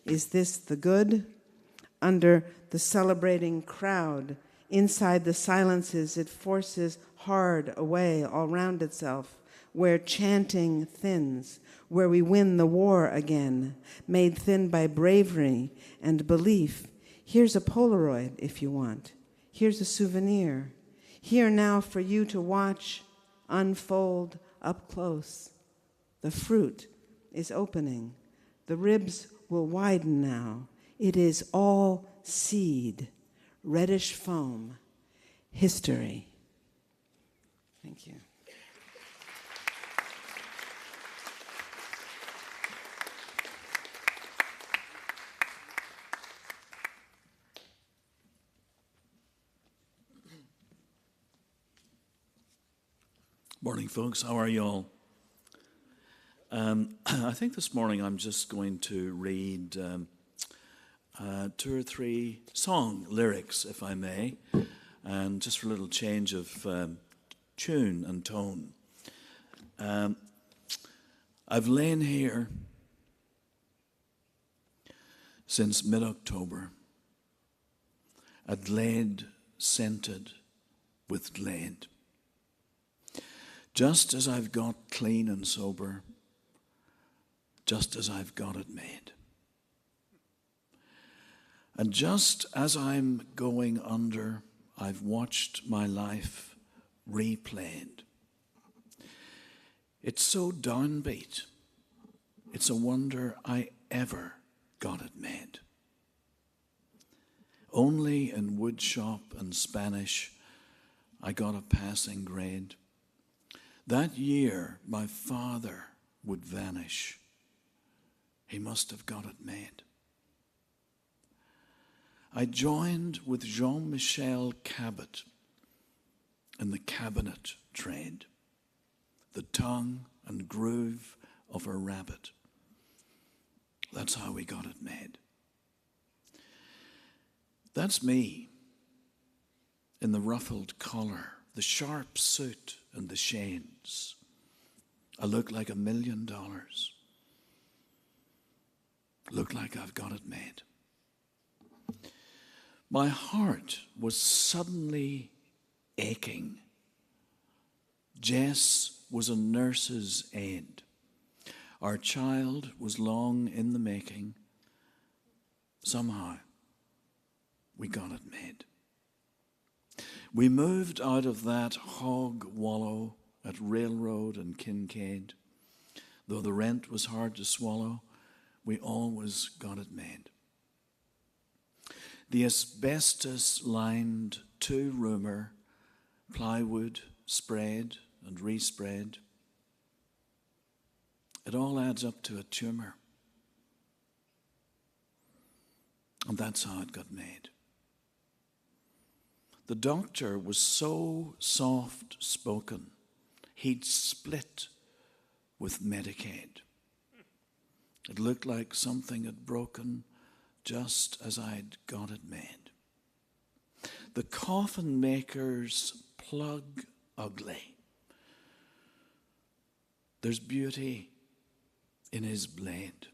Speaker 7: Is this the good? Under the celebrating crowd, inside the silences it forces hard away all round itself, where chanting thins, where we win the war again, made thin by bravery and belief. Here's a Polaroid if you want. Here's a souvenir. Here now for you to watch unfold up close. The fruit is opening. The ribs will widen now. It is all seed, reddish foam, history. Thank you.
Speaker 2: Morning, folks. How are you all? I think this morning I'm just going to read 2 or 3 song lyrics, if I may, and just for a little change of tune and tone. I've lain here since mid-October, a glade scented with glade. Just as I've got clean and sober, just as I've got it made. And just as I'm going under, I've watched my life replayed. It's so downbeat, it's a wonder I ever got it made. Only in woodshop and Spanish I got a passing grade. That year my father would vanish. He must have got it made. I joined with Jean-Michel Cabot in the cabinet trade, the tongue and groove of a rabbit. That's how we got it made. That's me in the ruffled collar, the sharp suit and the shades. I look like $1 million. Look like I've got it made. My heart was suddenly aching. Jess was a nurse's aide. Our child was long in the making. Somehow, we got it made. We moved out of that hog wallow at Railroad and Kincaid. Though the rent was hard to swallow, we always got it made. The asbestos-lined 2-roomer, plywood sprayed and resprayed. It all adds up to a tumor. And that's how it got made. The doctor was so soft-spoken, he'd split with Medicaid. It looked like something had broken just as I'd got it made. The coffin maker's plug ugly. There's beauty in his blade.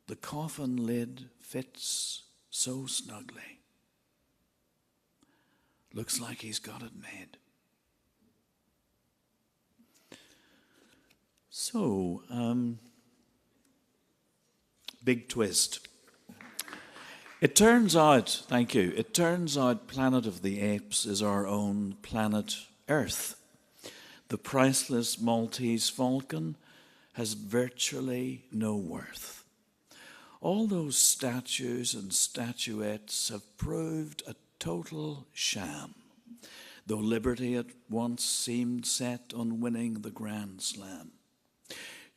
Speaker 2: The coffin lid fits so snugly. Looks like he's got it made. So, big twist. It turns out, thank you, it turns out Planet of the Apes is our own planet Earth. The priceless Maltese falcon has virtually no worth. All those statues and statuettes have proved a total sham, though liberty at once seemed set on winning the Grand Slam.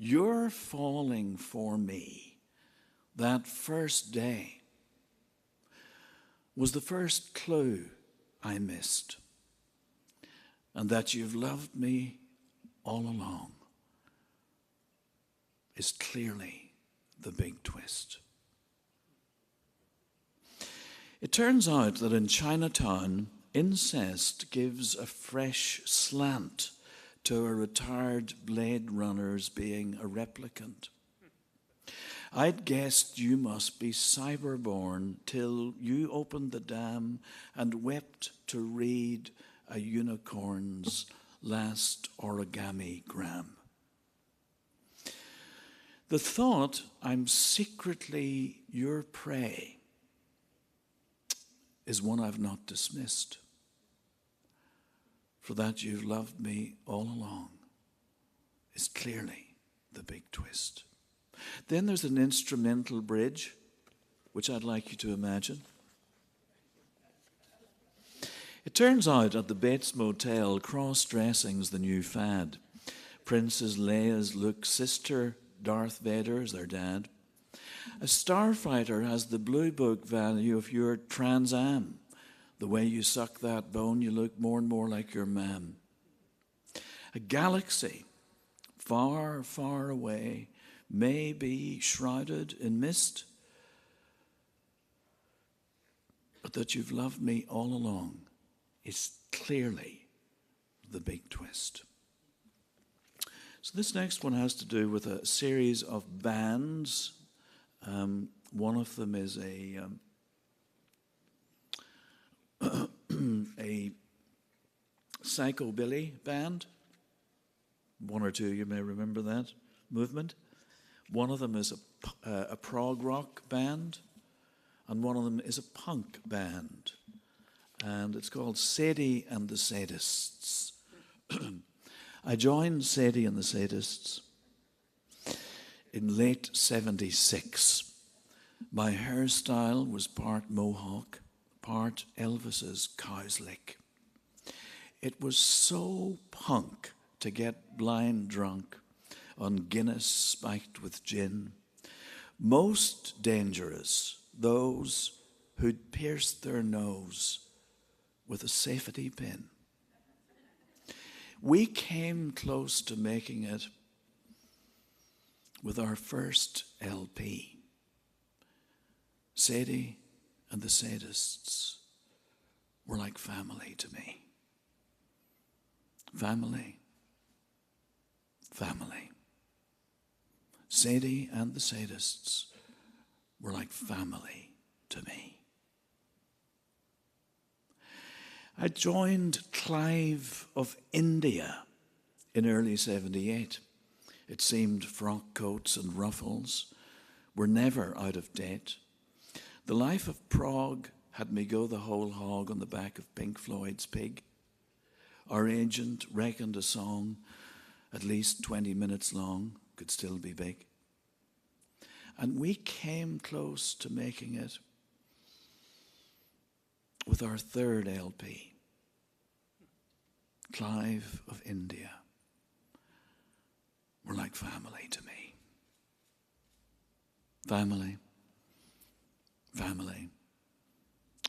Speaker 2: Your falling for me that first day was the first clue I missed, and that you've loved me all along is clearly the big twist. It turns out that in Chinatown, incest gives a fresh slant to a retired Blade Runner's being a replicant. I'd guessed you must be cyberborn till you opened the dam and wept to read a unicorn's last origami gram. The thought I'm secretly your prey is one I've not dismissed, for that you've loved me all along is clearly the big twist. Then there's an instrumental bridge, which I'd like you to imagine. It turns out at the Bates Motel, cross-dressing's the new fad. Princess Leia's look sister, Darth Vader is their dad. A starfighter has the blue book value of your Trans Am. The way you suck that bone, you look more and more like your mam. A galaxy far, far away may be shrouded in mist, but that you've loved me all along is clearly the big twist. So this next one has to do with a series of bands. One of them is a psychobilly band. One or two you may remember that movement. One of them is a prog rock band, and one of them is a punk band, and it's called Sadie and the Sadists. I joined Sadie and the Sadists in late 76. My hairstyle was part mohawk, part Elvis's cow's lick. It was so punk to get blind drunk on Guinness spiked with gin. Most dangerous, those who'd pierced their nose with a safety pin. We came close to making it with our first LP. Sadie and the Sadists were like family to me. Family. Family. Sadie and the Sadists were like family to me. I joined Clive of India in early 78. It seemed frock coats and ruffles were never out of date. The life of prog had me go the whole hog on the back of Pink Floyd's Pig. Our agent reckoned a song at least 20 minutes long could still be big. And we came close to making it with our third LP, Clive of India. Were like family to me. Family. Family.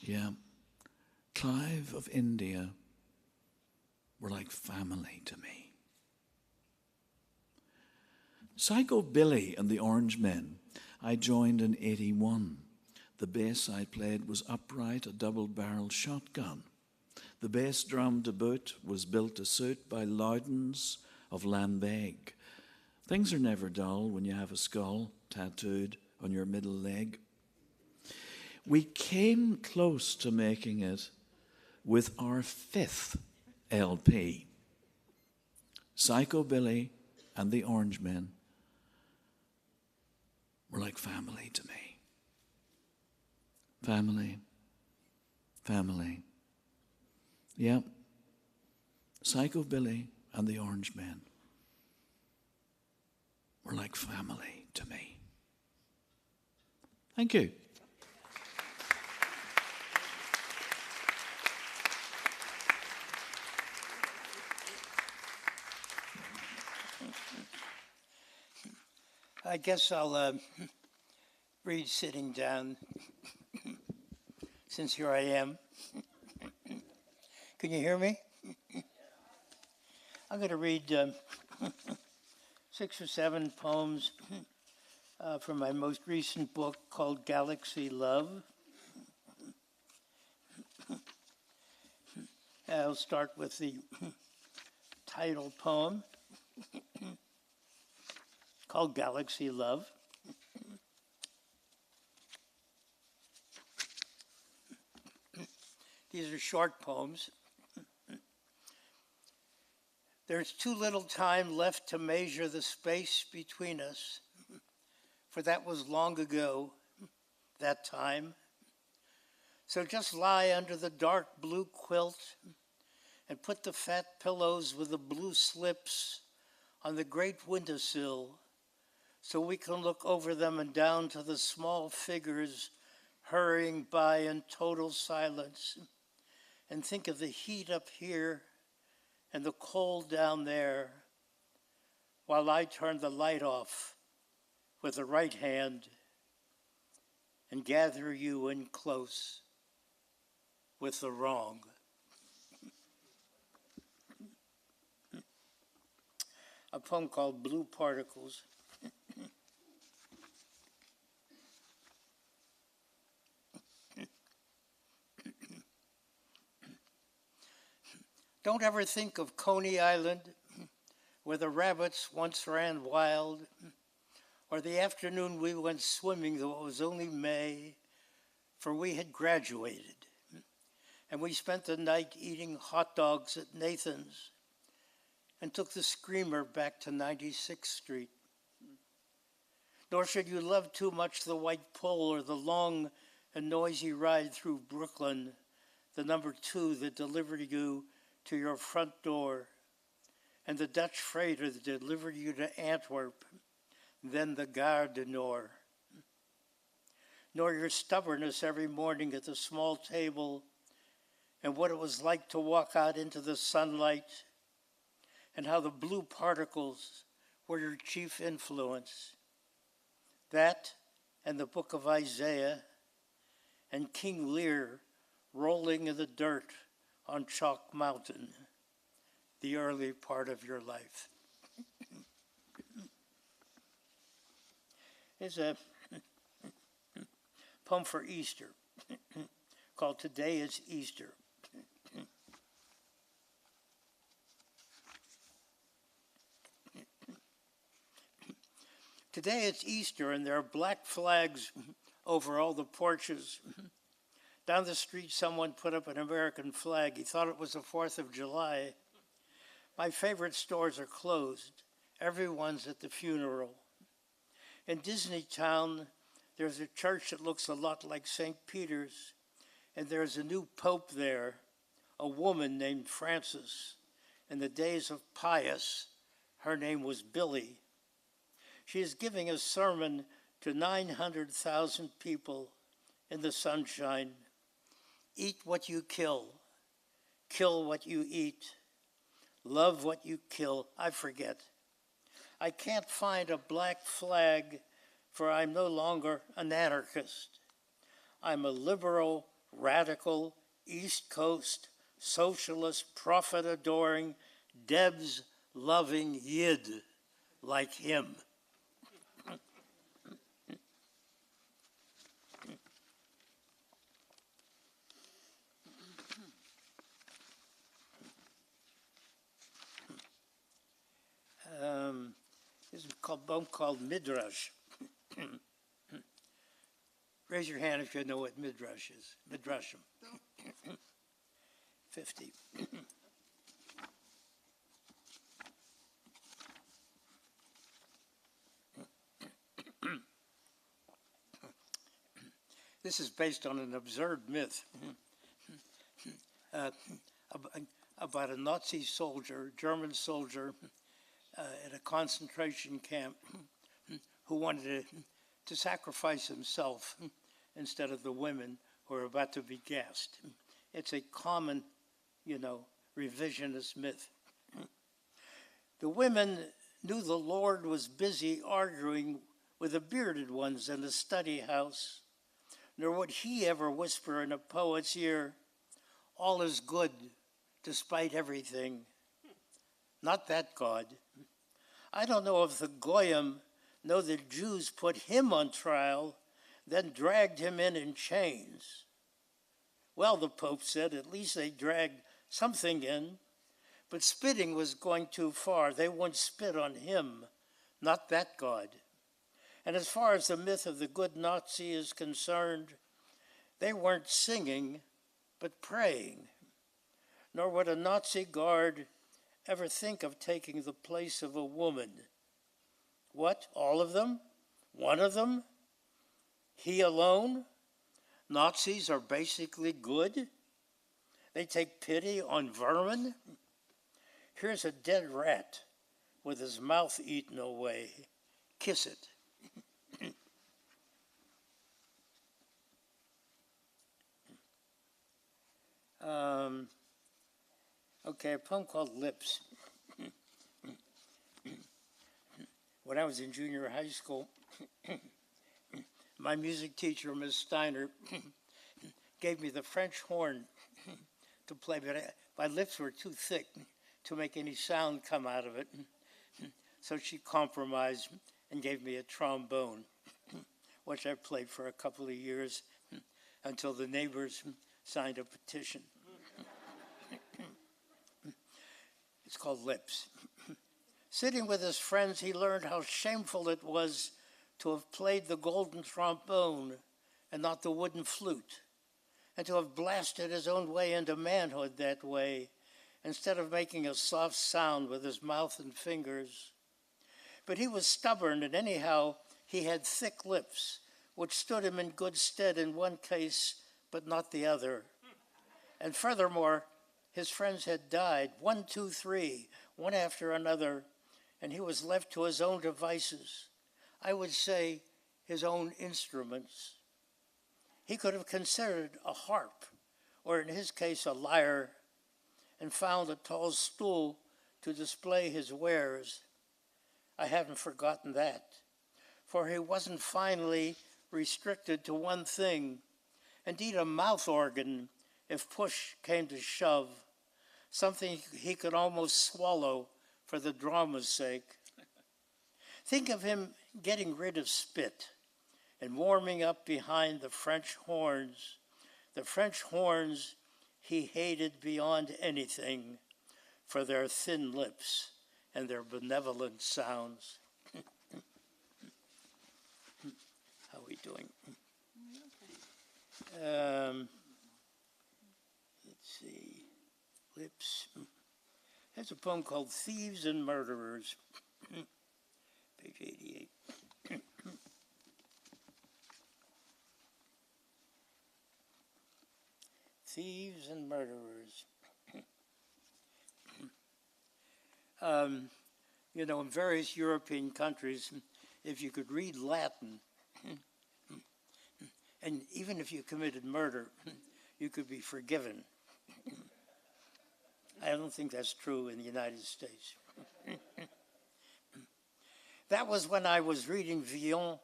Speaker 2: Yeah. Clive of India were like family to me. Psycho Billy and the Orange Men, I joined in 81. The bass I played was upright, a double-barreled shotgun. The bass drum to boot was built to suit by Loudons of Lambeg. Things are never dull when you have a skull tattooed on your middle leg. We came close to making it with our fifth LP. Psycho Billy and the Orange Men were like family to me. Family. Family. Yep. Psycho Billy and the Orange Men were like family to me. Thank you.
Speaker 5: I guess I'll read sitting down, since here I am. Can you hear me? I'm going to read 6 or 7 poems from my most recent book called Galaxy Love. I'll start with the title poem called Galaxy Love. These are short poems. There's too little time left to measure the space between us, for that was long ago, that time. So just lie under the dark blue quilt and put the fat pillows with the blue slips on the great windowsill so we can look over them and down to the small figures hurrying by in total silence and think of the heat up here and the cold down there while I turn the light off with the right hand and gather you in close with the wrong. A poem called Blue Particles. Don't ever think of Coney Island, where the rabbits once ran wild, or the afternoon we went swimming, though it was only May, for we had graduated, and we spent the night eating hot dogs at Nathan's, and took the Screamer back to 96th Street. Nor should you love too much the White Pole or the long and noisy ride through Brooklyn, the number 2 that delivered you to your front door, and the Dutch freighter that delivered you to Antwerp, then the Gare du Nord. Nor your stubbornness every morning at the small table, and what it was like to walk out into the sunlight, and how the blue particles were your chief influence. That and the book of Isaiah, and King Lear rolling in the dirt on Chalk Mountain, the early part of your life. Here's a poem for Easter called Today is Easter. Today it's Easter and there are black flags over all the porches. Down the street, someone put up an American flag. He thought it was the 4th of July. My favorite stores are closed. Everyone's at the funeral. In Disneytown, there's a church that looks a lot like St. Peter's, and there's a new pope there, a woman named Frances. In the days of Pius, her name was Billy. She is giving a sermon to 900,000 people in the sunshine. Eat what you kill what you eat, love what you kill. I forget. I can't find a black flag, for I'm no longer an anarchist. I'm a liberal, radical, East Coast, socialist, prophet-adoring, Debs-loving Yid like him. This is a poem called Midrash. Raise your hand if you know what Midrash is. Midrashim. 50. This is based on an absurd myth about a Nazi soldier, German soldier, at a concentration camp who wanted to sacrifice himself instead of the women who are about to be gassed. It's a common, revisionist myth. The women knew the Lord was busy arguing with the bearded ones in the study house, nor would he ever whisper in a poet's ear, all is good despite everything. Not that God. I don't know if the Goyim know that Jews put him on trial, then dragged him in chains. Well, the Pope said, at least they dragged something in, but spitting was going too far. They wouldn't spit on him, not that God. And as far as the myth of the good Nazi is concerned, they weren't singing, but praying. Nor would a Nazi guard ever think of taking the place of a woman. What, all of them? One of them? He alone? Nazis are basically good? They take pity on vermin? Here's a dead rat with his mouth eaten away. Kiss it. Okay, a poem called Lips. When I was in junior high school, my music teacher, Ms. Steiner, gave me the French horn to play, but my lips were too thick to make any sound come out of it. So she compromised and gave me a trombone, which I played for a couple of years until the neighbors signed a petition. It's called Lips. Sitting with his friends, he learned how shameful it was to have played the golden trombone and not the wooden flute, and to have blasted his own way into manhood that way, instead of making a soft sound with his mouth and fingers. But he was stubborn, and anyhow, he had thick lips, which stood him in good stead in one case, but not the other. And furthermore, his friends had died, 1, 2, 3, one after another, and he was left to his own devices. I would say his own instruments. He could have considered a harp, or in his case, a lyre, and found a tall stool to display his wares. I haven't forgotten that, for he wasn't finally restricted to one thing. Indeed, a mouth organ, if push came to shove, something he could almost swallow for the drama's sake. Think of him getting rid of spit and warming up behind the French horns he hated beyond anything for their thin lips and their benevolent sounds. How are we doing? Let's see. Lips. There's a poem called Thieves and Murderers. Page 88. Thieves and murderers. In various European countries, if you could read Latin, and even if you committed murder, you could be forgiven. I don't think that's true in the United States. That was when I was reading Villon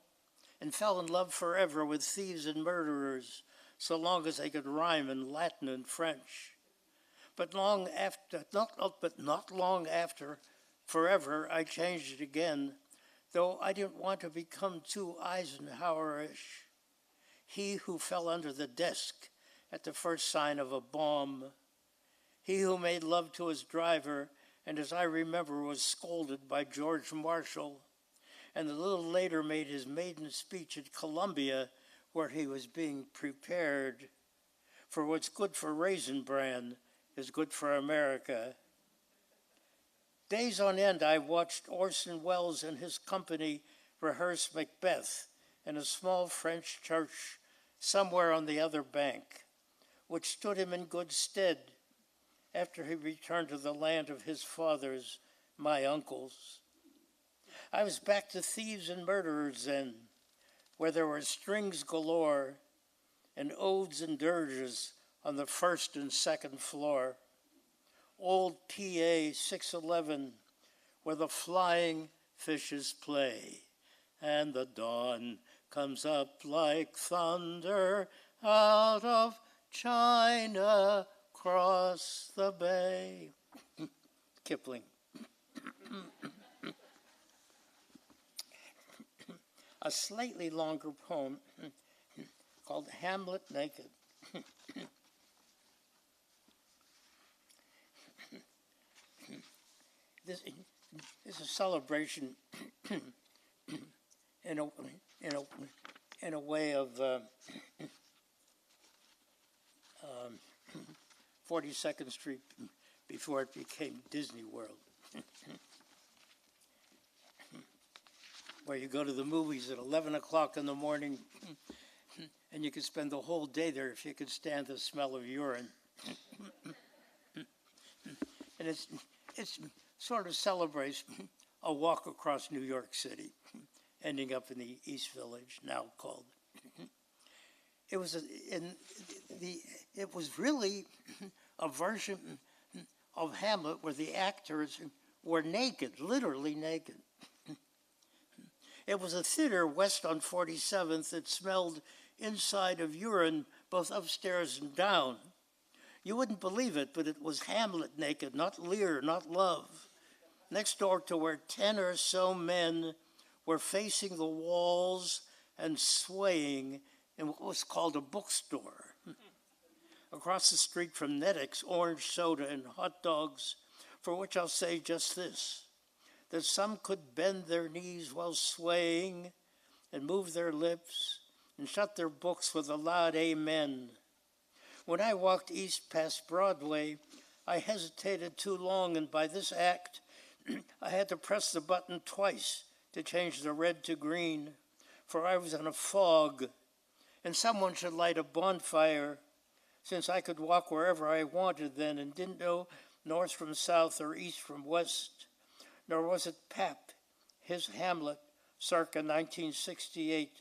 Speaker 5: and fell in love forever with thieves and murderers, so long as they could rhyme in Latin and French. But not long after, forever, I changed it again, though I didn't want to become too Eisenhower-ish. He who fell under the desk at the first sign of a bomb. He who made love to his driver, and as I remember was scolded by George Marshall, and a little later made his maiden speech at Columbia, where he was being prepared. For what's good for Raisin Bran is good for America. Days on end, I watched Orson Welles and his company rehearse Macbeth in a small French church somewhere on the other bank, which stood him in good stead after he returned to the land of his fathers, my uncles. I was back to Thieves and Murderers then, where there were strings galore and odes and dirges on the first and second floor. Old PA 611, where the flying fishes play. and the dawn comes up like thunder out of China across the bay. Kipling. A slightly longer poem called Hamlet Naked. This is a celebration in a way of 42nd Street before it became Disney World, where you go to the movies at 11 o'clock in the morning and you could spend the whole day there if you could stand the smell of urine. And it sort of celebrates a walk across New York City, ending up in the East Village, now called. It was really a version of Hamlet where the actors were naked, literally naked. It was a theater west on 47th that smelled inside of urine, both upstairs and down. You wouldn't believe it, but it was Hamlet naked, not Lear, not Love. Next door to where 10 or so men were facing the walls and swaying in what was called a bookstore. Across the street from Netick's, orange soda and hot dogs, for which I'll say just this, that some could bend their knees while swaying and move their lips and shut their books with a loud amen. When I walked east past Broadway, I hesitated too long, and by this act, I had to press the button twice to change the red to green, for I was in a fog, and someone should light a bonfire, since I could walk wherever I wanted then and didn't know north from south or east from west, nor was it Pap, his Hamlet, circa 1968,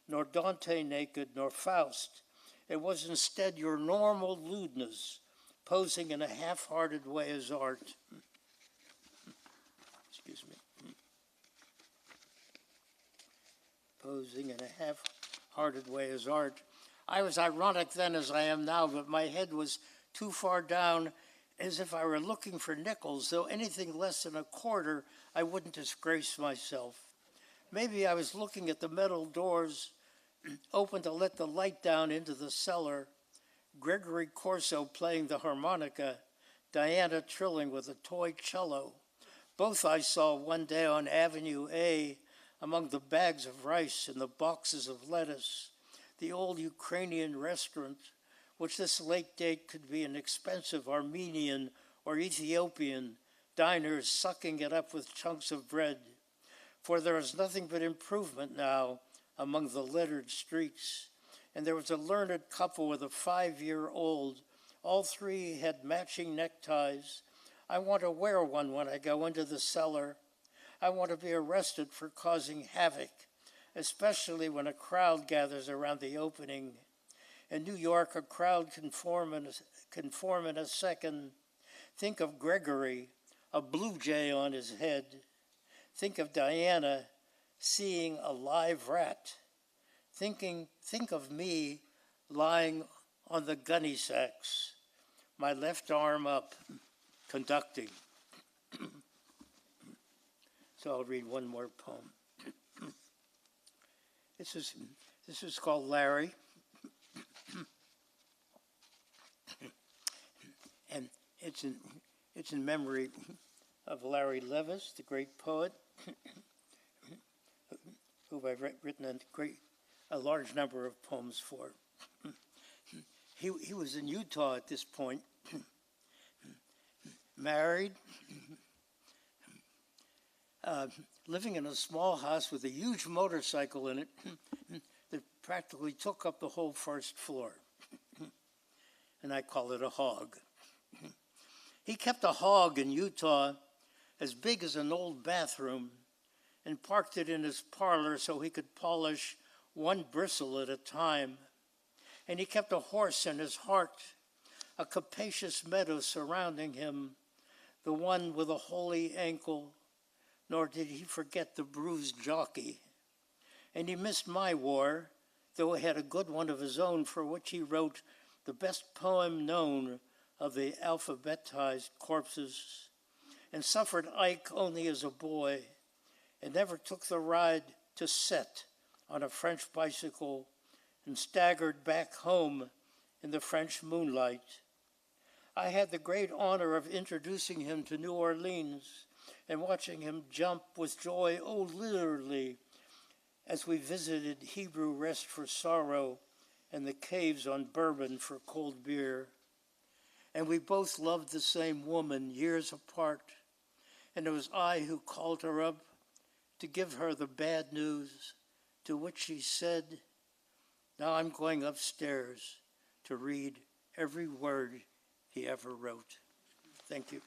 Speaker 5: nor Dante naked, nor Faust. It was instead your normal lewdness, posing in a half-hearted way as art. Excuse me. Posing in a half-hearted way as art. I was ironic then as I am now, but my head was too far down, as if I were looking for nickels, though anything less than a quarter, I wouldn't disgrace myself. Maybe I was looking at the metal doors open to let the light down into the cellar, Gregory Corso playing the harmonica, Diana trilling with a toy cello. Both I saw one day on Avenue A among the bags of rice and the boxes of lettuce, the old Ukrainian restaurant, which this late date could be an expensive Armenian or Ethiopian diners sucking it up with chunks of bread. For there is nothing but improvement now among the littered streets. And there was a learned couple with a 5-year-old. All three had matching neckties. I want to wear one when I go into the cellar. I want to be arrested for causing havoc, especially when a crowd gathers around the opening. In New York, a crowd can form in a second. Think of Gregory, a blue jay on his head. Think of Diana seeing a live rat. Think of me lying on the gunny sacks, my left arm up, conducting. So I'll read one more poem. This is called Larry. And it's in memory of Larry Levis, the great poet, who I've written a large number of poems for. He was in Utah at this point, married, living in a small house with a huge motorcycle in it that practically took up the whole first floor. And I call it a hog. He kept a hog in Utah as big as an old bathroom and parked it in his parlor so he could polish one bristle at a time. And he kept a horse in his heart, a capacious meadow surrounding him, the one with a holy ankle, nor did he forget the bruised jockey. And he missed my war, though he had a good one of his own, for which he wrote the best poem known of the alphabetized corpses, and suffered Ike only as a boy, and never took the ride to Set on a French bicycle, and staggered back home in the French moonlight. I had the great honor of introducing him to New Orleans and watching him jump with joy, oh, literally, as we visited Hebrew Rest for Sorrow and the caves on Bourbon for cold beer. And we both loved the same woman years apart, and it was I who called her up to give her the bad news, to which she said, now I'm going upstairs to read every word he ever wrote. Thank you.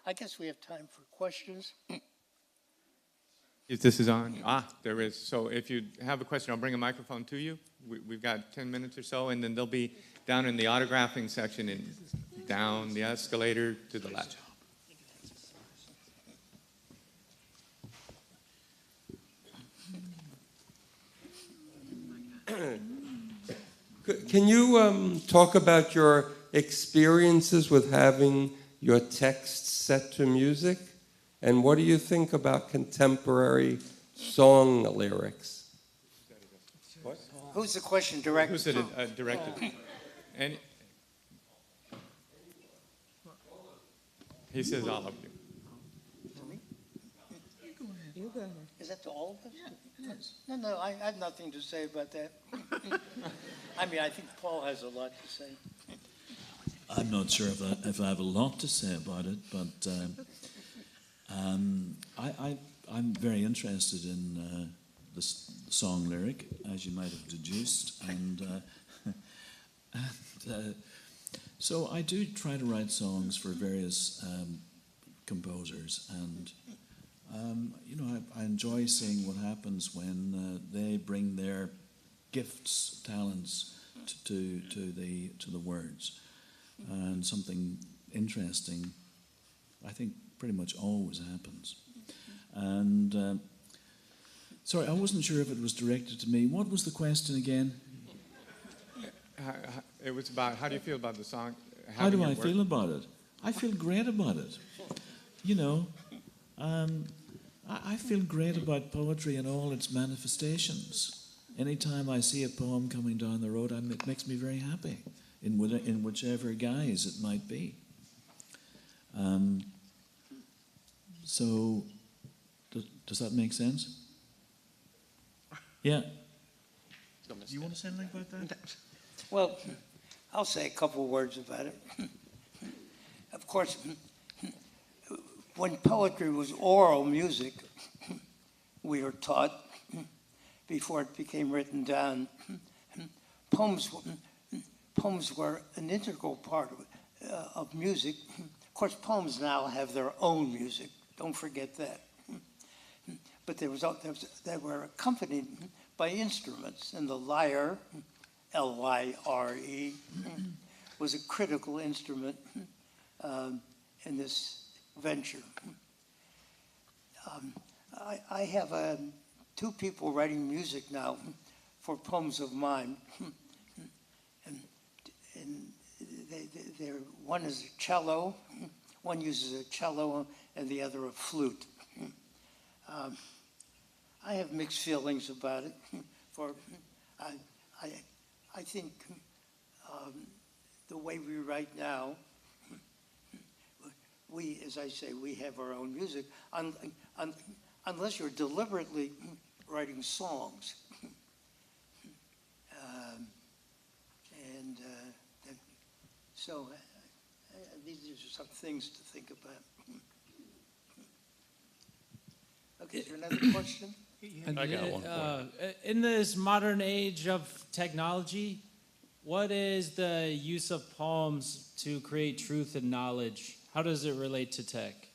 Speaker 5: I guess we have time for questions.
Speaker 4: If this is on? There is. So if you have a question, I'll bring a microphone to you. We've got 10 minutes or so, and then they'll be down in the autographing section and down the escalator to the left.
Speaker 8: Can you talk about your experiences with having your texts set to music? And what do you think about contemporary song lyrics?
Speaker 5: What? Who's the question directed?
Speaker 4: Who's it directed? And he says all of you.
Speaker 5: To me?
Speaker 7: You go ahead.
Speaker 5: Is that to all of us? Yeah, No, I have nothing to say about that. I mean, I think Paul has a lot to say.
Speaker 2: I'm not sure if I have a lot to say about it, but I'm very interested in the song lyric, as you might have deduced, and so I do try to write songs for various composers, and I enjoy seeing what happens when they bring their gifts, talents to the words. And something interesting, I think, pretty much always happens. And sorry, I wasn't sure if it was directed to me. What was the question again?
Speaker 4: It was about how do you feel about the song?
Speaker 2: How do I feel about it? I feel great about it. I feel great about poetry and all its manifestations. Anytime I see a poem coming down the road, it makes me very happy, in whichever guise it might be. So, does that make sense? Yeah.
Speaker 9: Do you want to say anything about that?
Speaker 5: Well, I'll say a couple words about it. Of course, when poetry was oral music, we were taught, before it became written down, poems were an integral part of music. Of course, poems now have their own music. Don't forget that. But they were accompanied by instruments, and the lyre, L-Y-R-E, was a critical instrument in this venture. I have two people writing music now for poems of mine, and one is a cello, one uses a cello, and the other a flute. I have mixed feelings about it. For I think the way we write now, as I say, we have our own music, unless you're deliberately writing songs. So these are some things to think about. Okay, is there another question?
Speaker 1: I got one for
Speaker 10: In this modern age of technology, what is the use of poems to create truth and knowledge? How does it relate to tech?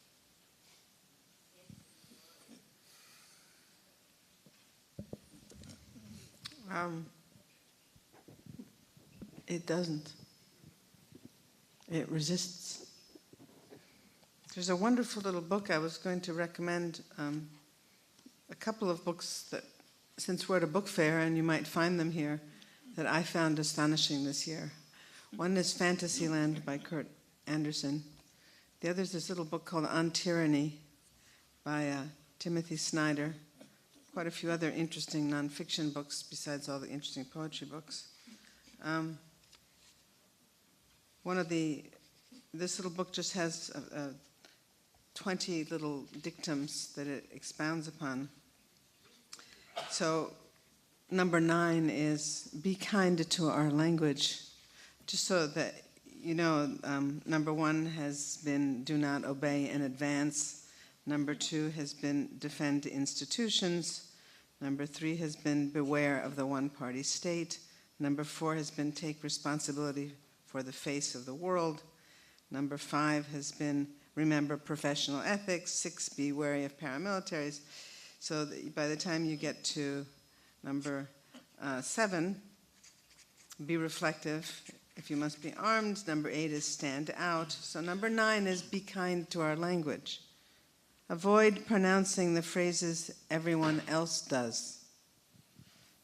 Speaker 7: It doesn't. It resists. There's a wonderful little book I was going to recommend, a couple of books that, since we're at a book fair and you might find them here, that I found astonishing this year. One is Fantasyland by Kurt Anderson. The other is this little book called On Tyranny by Timothy Snyder. Quite a few other interesting nonfiction books besides all the interesting poetry books. This little book just has 20 little dictums that it expounds upon. So number 9 is be kind to our language. Just so that you know, number 1 has been do not obey in advance. Number 2 has been defend institutions. Number 3 has been beware of the one-party state. Number 4 has been take responsibility for the face of the world. Number 5 has been remember professional ethics. 6, be wary of paramilitaries. So that by the time you get to number 7, be reflective. If you must be armed. Number 8 is stand out. So number 9 is be kind to our language. Avoid pronouncing the phrases everyone else does.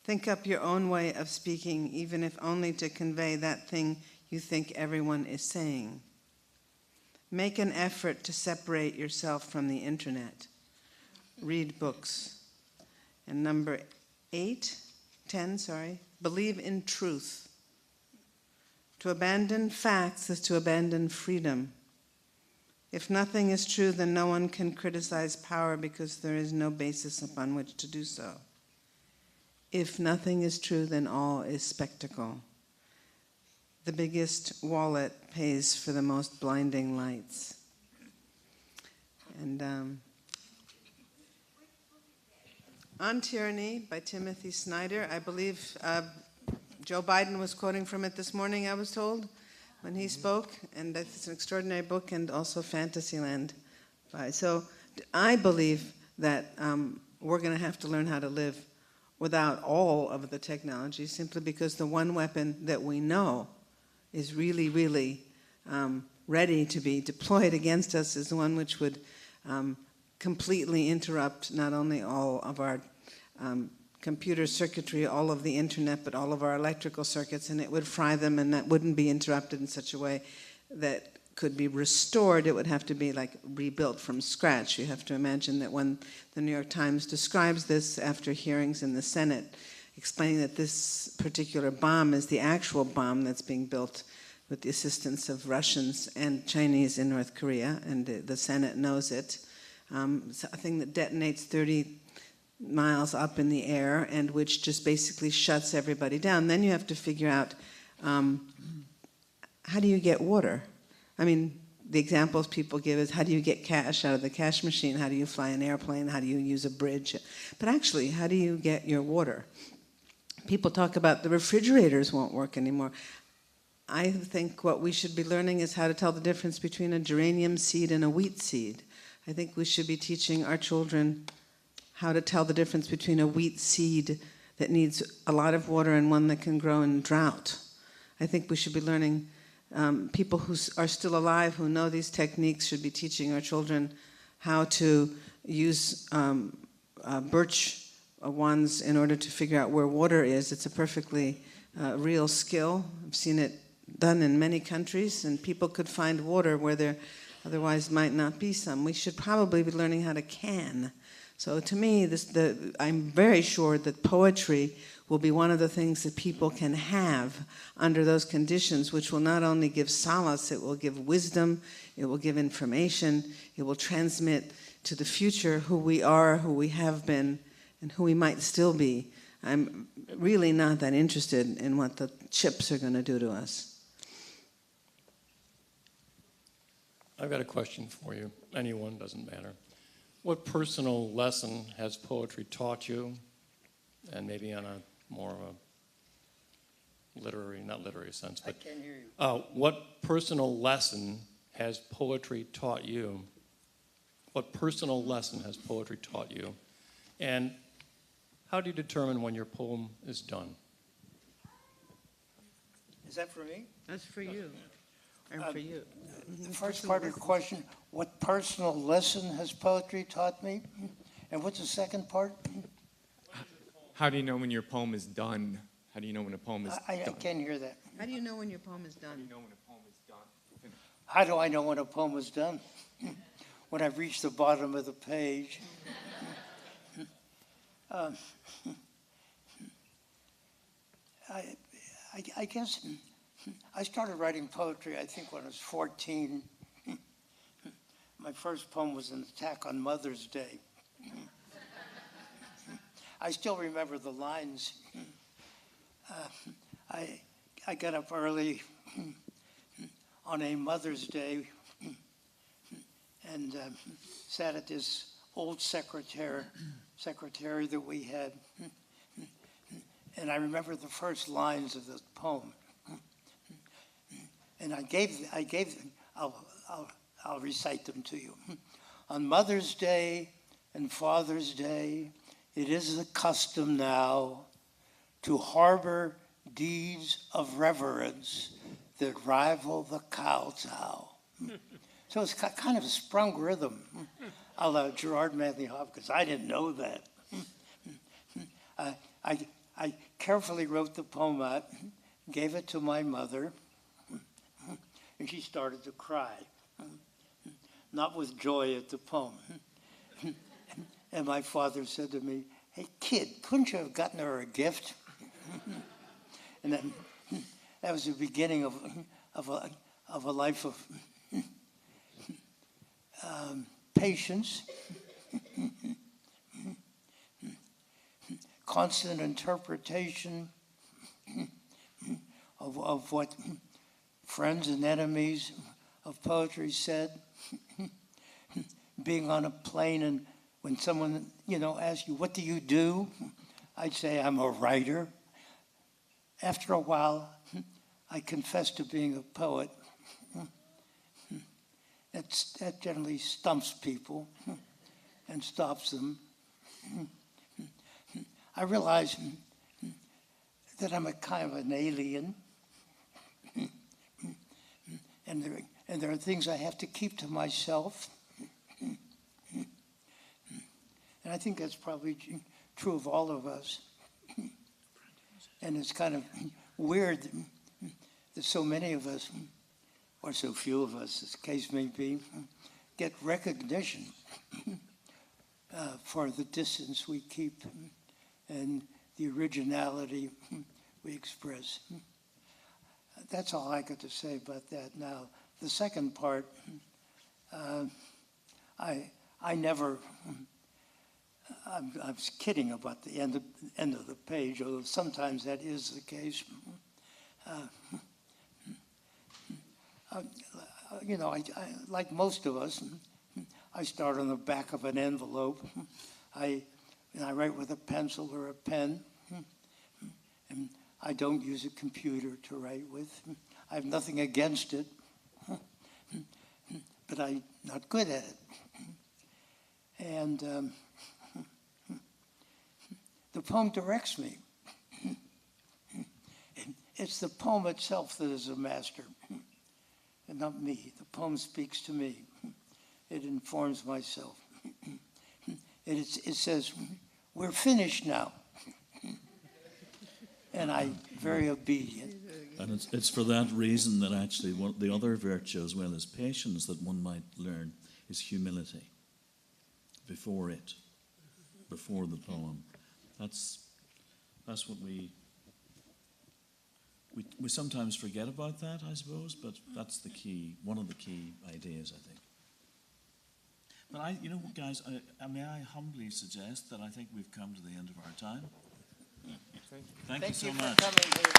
Speaker 7: Think up your own way of speaking, even if only to convey that thing you think everyone is saying. Make an effort to separate yourself from the internet. Read books. And number 10, believe in truth. To abandon facts is to abandon freedom. If nothing is true, then no one can criticize power because there is no basis upon which to do so. If nothing is true, then all is spectacle. The biggest wallet pays for the most blinding lights. And On Tyranny by Timothy Snyder, I believe Joe Biden was quoting from it this morning, I was told, when he spoke, and it's an extraordinary book, and also Fantasyland. So I believe that we're going to have to learn how to live without all of the technology, simply because the one weapon that we know is really, really ready to be deployed against us is the one which would completely interrupt not only all of our computer circuitry, all of the internet, but all of our electrical circuits, and it would fry them, and that wouldn't be interrupted in such a way that could be restored. It would have to be like rebuilt from scratch. You have to imagine that when the New York Times describes this after hearings in the Senate, explaining that this particular bomb is the actual bomb that's being built with the assistance of Russians and Chinese in North Korea, and the Senate knows it. It's a thing that detonates 30 miles up in the air and which just basically shuts everybody down. Then you have to figure out how do you get water? I mean, the examples people give is how do you get cash out of the cash machine? How do you fly an airplane? How do you use a bridge? But actually, how do you get your water? People talk about the refrigerators won't work anymore. I think what we should be learning is how to tell the difference between a geranium seed and a wheat seed. I think we should be teaching our children how to tell the difference between a wheat seed that needs a lot of water and one that can grow in drought. I think we should be learning, people who are still alive, who know these techniques, should be teaching our children how to use birch wands in order to figure out where water is. It's a perfectly real skill. I've seen it done in many countries, and people could find water where there otherwise might not be some. We should probably be learning how to can. So to me, I'm very sure that poetry will be one of the things that people can have under those conditions, which will not only give solace, it will give wisdom, it will give information, it will transmit to the future who we are, who we have been, and who we might still be. I'm really not that interested in what the chips are going to do to us.
Speaker 11: I've got a question for you. Anyone, doesn't matter. What personal lesson has poetry taught you? And maybe on a more of a not literary sense, but
Speaker 5: I can't hear you.
Speaker 11: what personal lesson has poetry taught you? What personal lesson has poetry taught you? And how do you determine when your poem is done?
Speaker 5: Is that for me?
Speaker 7: That's for you. And for you.
Speaker 5: The first part of your question, what personal lesson has poetry taught me? And what's the second part?
Speaker 4: How do you know when your poem is done? How do you know when a poem is
Speaker 5: I
Speaker 4: done?
Speaker 5: can't hear that.
Speaker 7: How do you know when your poem is
Speaker 4: How do
Speaker 7: done?
Speaker 4: you know when a poem is done?
Speaker 5: How do I know when a poem is done? When I've reached the bottom of the page. I guess I started writing poetry, I think, when I was 14. My first poem was an attack on Mother's Day. I still remember the lines. I got up early on a Mother's Day and sat at this old secretary that we had. And I remember the first lines of the poem. And I'll recite them to you. On Mother's Day and Father's Day, it is the custom now to harbor deeds of reverence that rival the kowtow. So it's kind of a sprung rhythm, a la Gerard Manley Hopkins. I didn't know that. I carefully wrote the poem out, gave it to my mother, and she started to cry, not with joy at the poem. And my father said to me, "Hey, kid, couldn't you have gotten her a gift?" And then that was the beginning of a life of patience, constant interpretation of what friends and enemies of poetry said, being on a plane and when someone, asks you, "What do you do?" I'd say, "I'm a writer." After a while, I confessed to being a poet. That generally stumps people and stops them. I realize that I'm a kind of an alien, and there are things I have to keep to myself. And I think that's probably true of all of us. And it's kind of weird that so many of us, or so few of us, as the case may be, get recognition for the distance we keep and the originality we express. That's all I got to say about that. Now, the second part, I never... I was kidding about the end of the page, although sometimes that is the case. I like most of us, I start on the back of an envelope. I write with a pencil or a pen, and I don't use a computer to write with. I have nothing against it, but I'm not good at it. And the poem directs me. It's the poem itself that is a master, and not me. The poem speaks to me. It informs myself. It says, "We're finished now." And I'm very obedient.
Speaker 2: And it's for that reason that actually the other virtue as well as patience that one might learn is humility before the poem. That's what we sometimes forget about that, I suppose, but that's the key, one of the key ideas, I think. But guys, may I humbly suggest that I think we've come to the end of our time. Thank you so much.
Speaker 5: For coming here.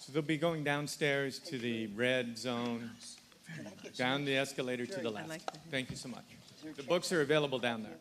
Speaker 4: So they'll be going downstairs to the red zone, down the escalator to the left. Thank you so much. The books are available down there.